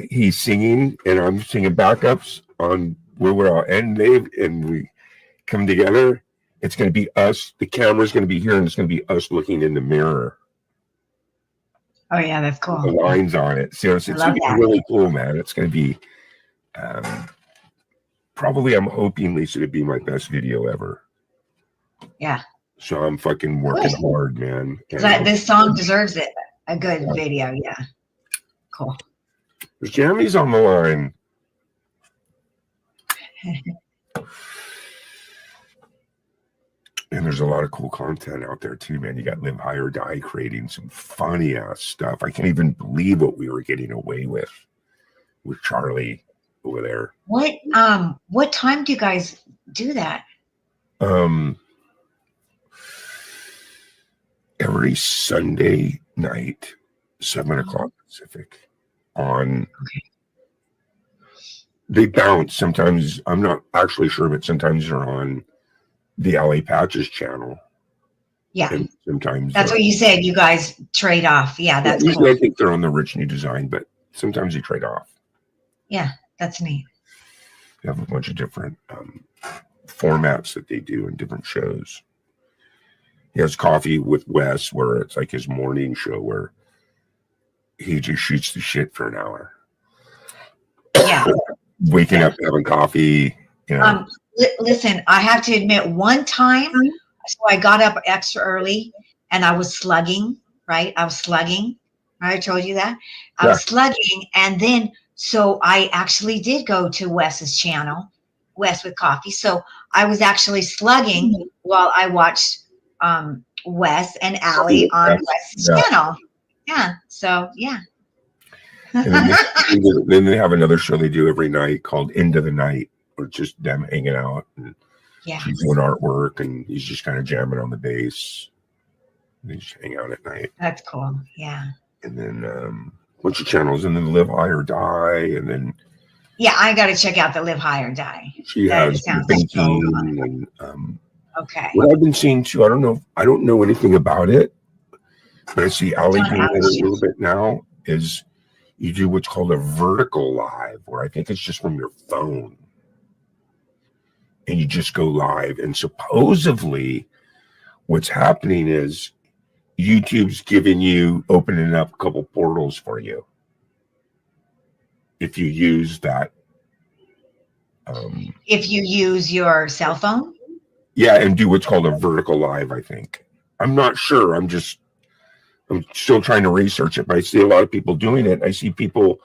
he's singing and I'm singing backups on where we're all and we come together, it's going to be us. The camera's going to be here, and it's going to be us looking in the mirror. Oh yeah, that's cool. The lines on it. So it's going to be really cool, man. It's going to be probably. I'm hoping, Lisa, to be my best video ever. Yeah. So I'm fucking working hard, man. This song deserves it. A good video, yeah. Cool. There's Jammies on the line. And there's a lot of cool content out there too, man. You got Live High or Die creating some funny ass stuff. I can't even believe what we were getting away with Charlie over there. What time do you guys do that? Every Sunday night, 7:00 Pacific. They bounce sometimes. I'm not actually sure, but sometimes they're on the LA Patches channel. Yeah. And sometimes that's what you said. You guys trade off. Yeah, that's usually cool. I think they're on the Rich New Design, but sometimes they trade off. Yeah, that's neat. They have a bunch of different formats that they do in different shows. He has Coffee with Wes, where it's like his morning show where he just shoots the shit for an hour. Yeah. Waking up, having coffee. You know. Listen, I have to admit, one time, so I got up extra early and I was slugging, right? I was slugging. I told you that. I was slugging. And then, so I actually did go to Wes's channel, Wes with Coffee. So I was actually slugging while I watched Wes and Allie on Wes's channel. Yeah. So, yeah. And then they have another show they do every night called Into the Night, or just them hanging out, and she's doing artwork, and he's just kind of jamming on the bass. They just hang out at night. That's cool. Yeah. And then bunch of channels, and then Live High or Die, and then I got to check out the Live High or Die. She has thinking, and okay. What I've been seeing too, I don't know anything about it, but I see Allie doing it a little bit now. Is you do what's called a vertical live, where I think it's just from your phone. And you just go live. And supposedly what's happening is YouTube's opening up a couple portals for you. If you use that. If you use your cell phone? Yeah, and do what's called a vertical live, I think. I'm not sure. I'm still trying to research it, but I see a lot of people doing it. I see people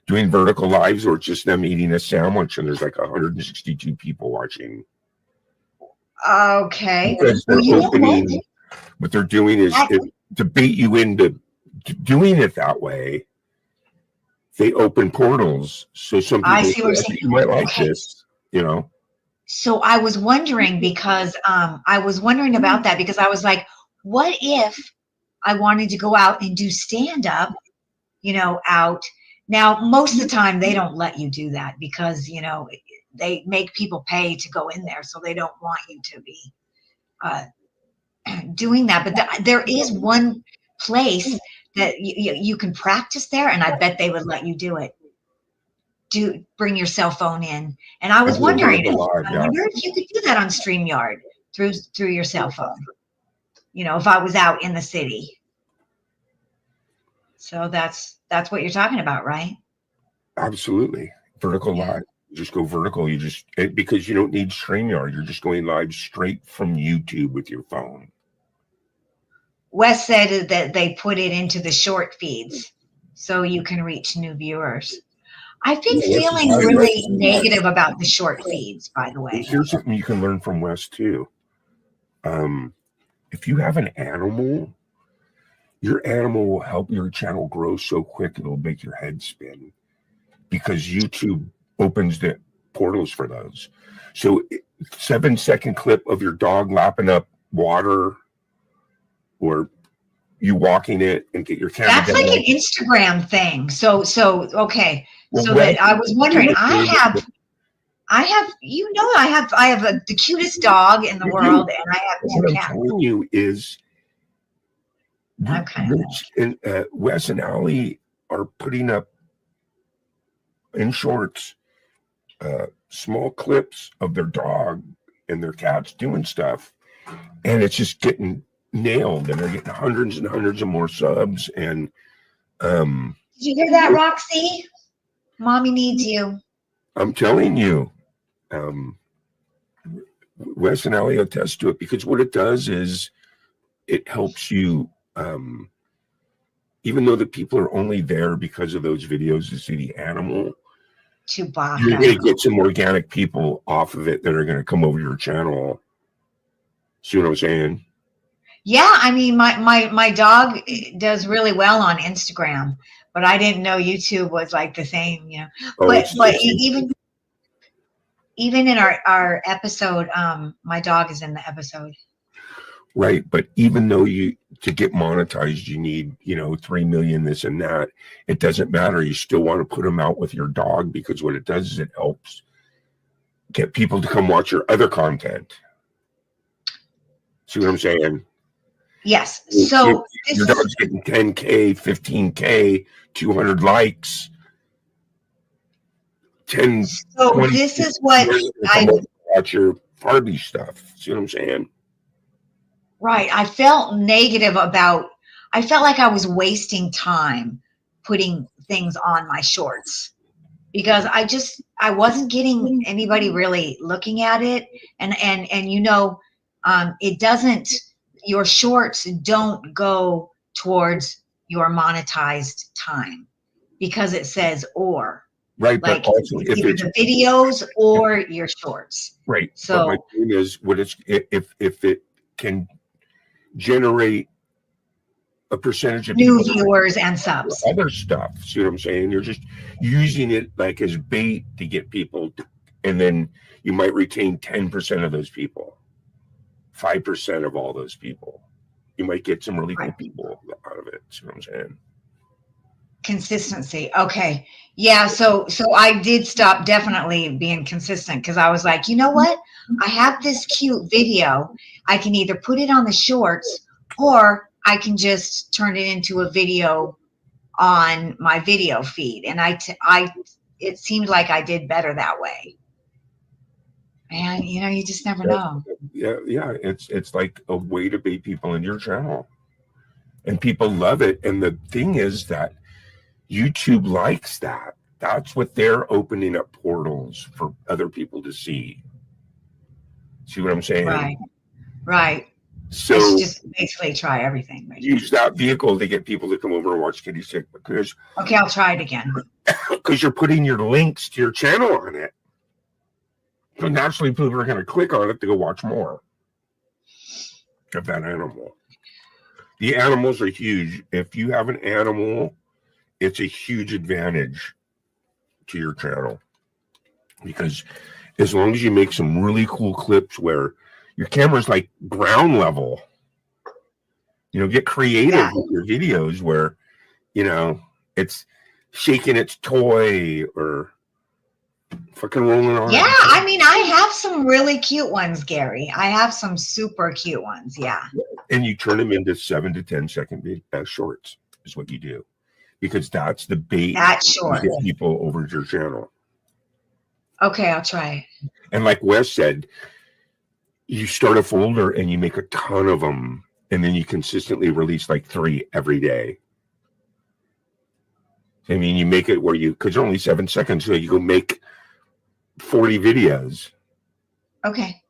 doing vertical lives, or just them eating a sandwich, and there's like 162 people watching. Okay. Because they're opening, what they're doing is to bait you into doing it that way. They open portals, so some people I see what you're saying. You might like this, you know. So I was wondering about that, because I was like, what if I wanted to go out and do stand up, out. Now, most of the time they don't let you do that because, they make people pay to go in there. So they don't want you to be doing that. But there is one place that you can practice there, and I bet they would let you do it. Bring your cell phone in. And I was wondering, if you could do that on StreamYard through your cell phone, if I was out in the city. So that's what you're talking about, right? Absolutely. Vertical live. You just go vertical. Because you don't need StreamYard. You're just going live straight from YouTube with your phone. Wes said that they put it into the short feeds. so you can reach new viewers. I've been Yeah, Wes feeling is right, really Wes. negative about the short feeds, by the way. Here's something you can learn from Wes too. If you have an animal, your animal will help your channel grow so quick it'll make your head spin, because YouTube opens the portals for those. So 7-second clip of your dog lapping up water, or you walking it and get your camera That's down. like an Instagram thing. So okay. Well, So Wes- that I was wondering, I have, I have the cutest dog in the You do. world, and I have What 2 I'm cats. telling you is, Okay. Rich and Wes and Allie are putting up in shorts small clips of their dog and their cats doing stuff, and it's just getting nailed, and they're getting hundreds and hundreds of more subs. And Did you hear that, Roxy? Mommy needs you. I'm telling you, Wes and Allie attest to it, because what it does is it helps you, even though the people are only there because of those videos to see the animal, you're going to Chewbacca. get some organic people off of it that are going to come over your channel. See what I'm saying? Yeah, I mean, my dog does really well on Instagram, but I didn't know YouTube was like the same, you know. Oh, But it's- even in our episode, my dog is in the episode. right. But even though to get monetized, you need, 3 million, this and that, it doesn't matter. You still want to put them out with your dog, because what it does is it helps get people to come watch your other content. See what I'm saying? Yes. So this Your is, dog's getting 10K, 15K, 200 likes, 10. so 20 this is what years to I come over and watch your Barbie stuff. See what I'm saying? right. I felt negative about. I felt like I was wasting time putting things on my shorts, because I wasn't getting anybody really looking at it, and it doesn't. Your shorts don't go towards your monetized time, because it says or. Right, but Like also it's if either it's the videos or your shorts. right. So- but my point is, if it can generate a percentage of New people viewers and subs. other stuff. See what I'm saying? You're just using it like as bait to get people, and then you might retain 10% of those people, 5% of all those people. You might get some really cool Right. people out of it. See what I'm saying? Consistency. Okay. Yeah. So I did stop definitely being consistent, because I was like, you know what? I have this cute video. I can either put it on the shorts, or I can just turn it into a video on my video feed. And it seemed like I did better that way. Man, you just never know. Yeah. It's like a way to bait people in your channel, and people love it. And the thing is that YouTube likes that. That's what they're opening up portals for other people to see. See what I'm saying? Right. Right. So It's just basically try everything. Right? use that vehicle to get people to come over and watch Kitty Sick, because Okay, I'll try it again. you're putting your links to your channel on it. So naturally people are going to click on it to go watch more of that animal. The animals are huge. If you have an animal, it's a huge advantage to your channel, because as long as you make some really cool clips where your camera's like ground level, get creative Yeah. with your videos where, it's shaking its toy or fucking rolling on. Yeah, I mean, I have some really cute ones, Gary. I have some super cute ones. Yeah. And you turn them into 7 to 10 second shorts is what you do, because that's the bait That's to short. get people over to your channel. Okay, I'll try it. And like Wes said, you start a folder and you make a ton of them, and then you consistently release like 3 every day. I mean, you make it where because they're only 7 seconds, so you go make 40 videos, Okay.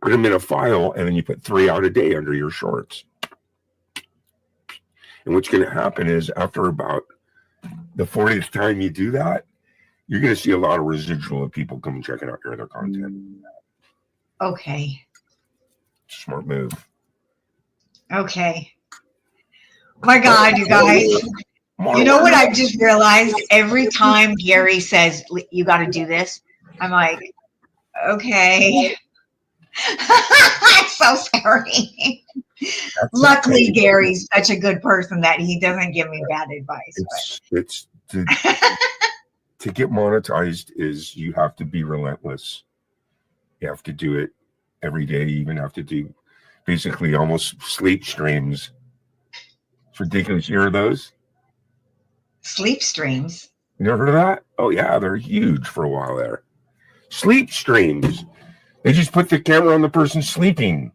put them in a file, and then you put 3 out a day under your shorts. And what's going to happen is after about the 40th time you do that, you're going to see a lot of residual of people come checking out your other content. Okay. Smart move. Okay. My God, you guys. You know what I just realized? Every time Gary says, you got to do this, I'm like, okay. It's so scary. Luckily, okay. Gary's such a good person that he doesn't give me bad advice. It's to get monetized is you have to be relentless. You have to do it every day. You even have to do basically almost sleep streams. It's ridiculous. You hear those? Sleep streams. You never heard of that? Oh yeah, they're huge for a while there. Sleep streams. They just put the camera on the person sleeping.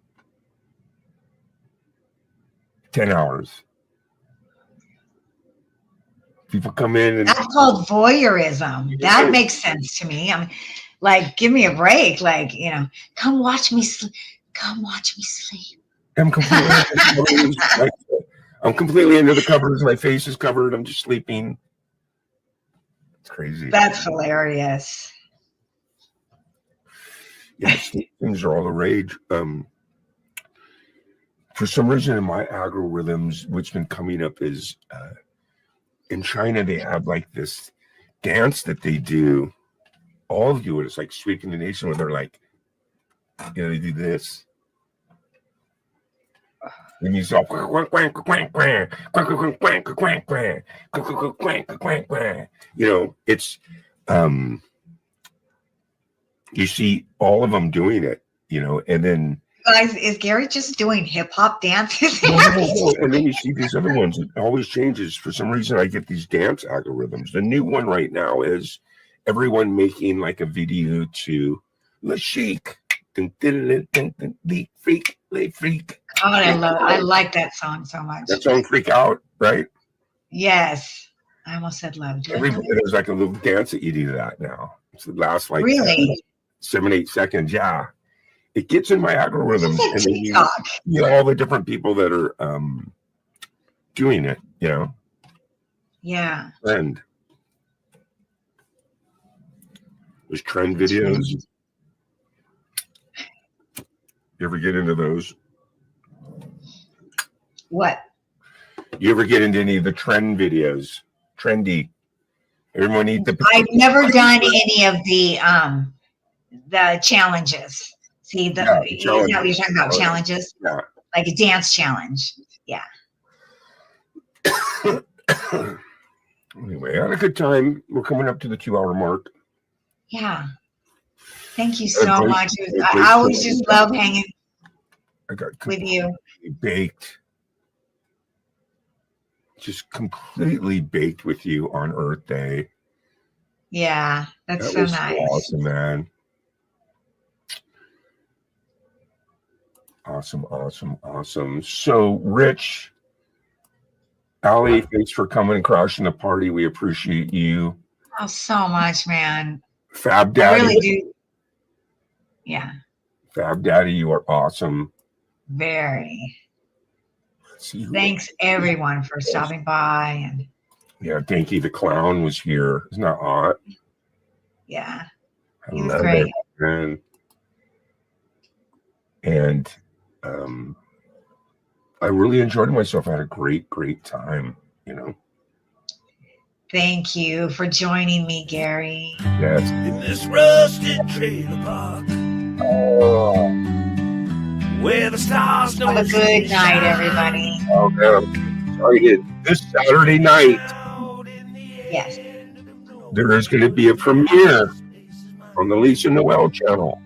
10 hours. People come in and That's called voyeurism. That makes sense to me. I'm like, give me a break. Like, come watch me sleep. Come watch me sleep. I'm completely under the covers. My face is covered. I'm just sleeping. It's crazy. That's hilarious. Yeah, things are all the rage. For some reason in my algorithms, what's been coming up is in China, they have like this dance that they do. All of you, it's like Sweeping the Nation, where they're like, they do this. And you saw, it's, you see all of them doing it, and then. Guys, is Gary just doing hip hop dances? No. And then you see these other ones. It always changes. For some reason, I get these dance algorithms. The new one right now is everyone making like a video to Le Chic. The freak, le freak. Oh, I like that song so much. That song, Freak Out, right? Yes. I almost said love. There's like a little dance that you do to that now. It lasts like really 7-8 seconds. Yeah. It gets in my algorithm, and then you all the different people that are doing it, Yeah. Trend. There's trend videos. You ever get into those? What? You ever get into any of the trend videos? Trendy. Everyone eat the. I've never done any of the challenges. See, you know what you're talking about, challenges? Yeah. Like a dance challenge. Yeah. Anyway, I had a good time. We're coming up to the 2-hour mark. Yeah. Thank you so much. I always just love hanging with you. Baked. Just completely baked with you on Earth Day. Yeah, that's so nice. Awesome, man. Awesome. So, Rich, Allie, thanks for coming and crashing the party. We appreciate you. Oh, so much, man. Fab Daddy. I really do. Yeah. Fab Daddy, you are awesome. Very. Thanks, everyone, for stopping by. And yeah, Dinky the Clown was here. Isn't that hot? Yeah. I love great. It, man. And I really enjoyed myself. I had a great time, Thank you for joining me, Gary. Yes. In this rusted trailer park. Oh. Where the stars don't have a good night, everybody. Oh, man. I'm excited. This Saturday night. Yes. There is going to be a premiere on the Lisa Noel channel.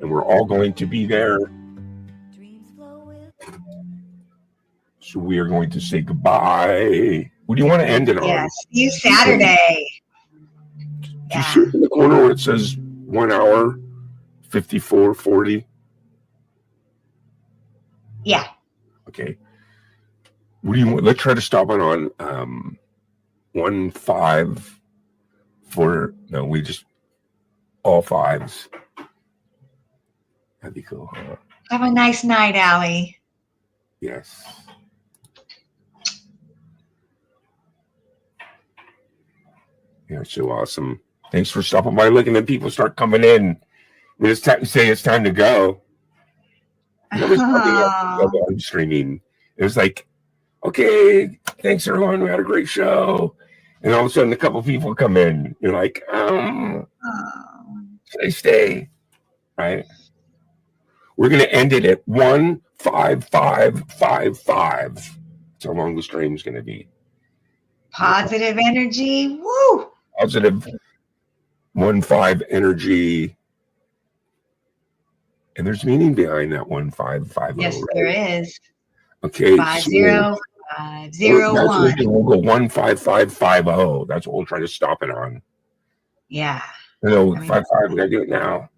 And we're all going to be there. So we are going to say goodbye. What do you want to end it on? Yes, see you Saturday. Do you see in the corner where it says 1 hour, 54:40? Yeah. Okay. What do you want? Let's try to stop it on 1-5 for, no, we just all fives. That'd be cool. Huh? Have a nice night, Allie. Yes. You're so awesome. Thanks for stopping by. Looking at people start coming in. When it's time to say it's time to go. That was probably live streaming. It was like, okay, thanks everyone. We had a great show. And all of a sudden, a couple people come in. You're like, should I stay? Right? We're going to end it at 15555. That's how long the stream's going to be. Positive energy. Woo! Positive 15 energy. And there's meaning behind that 1550. Yes, right? there is. Okay. 50501. We'll go 15550. That's what we'll try to stop it on. Yeah. No, 55. We gotta do it now.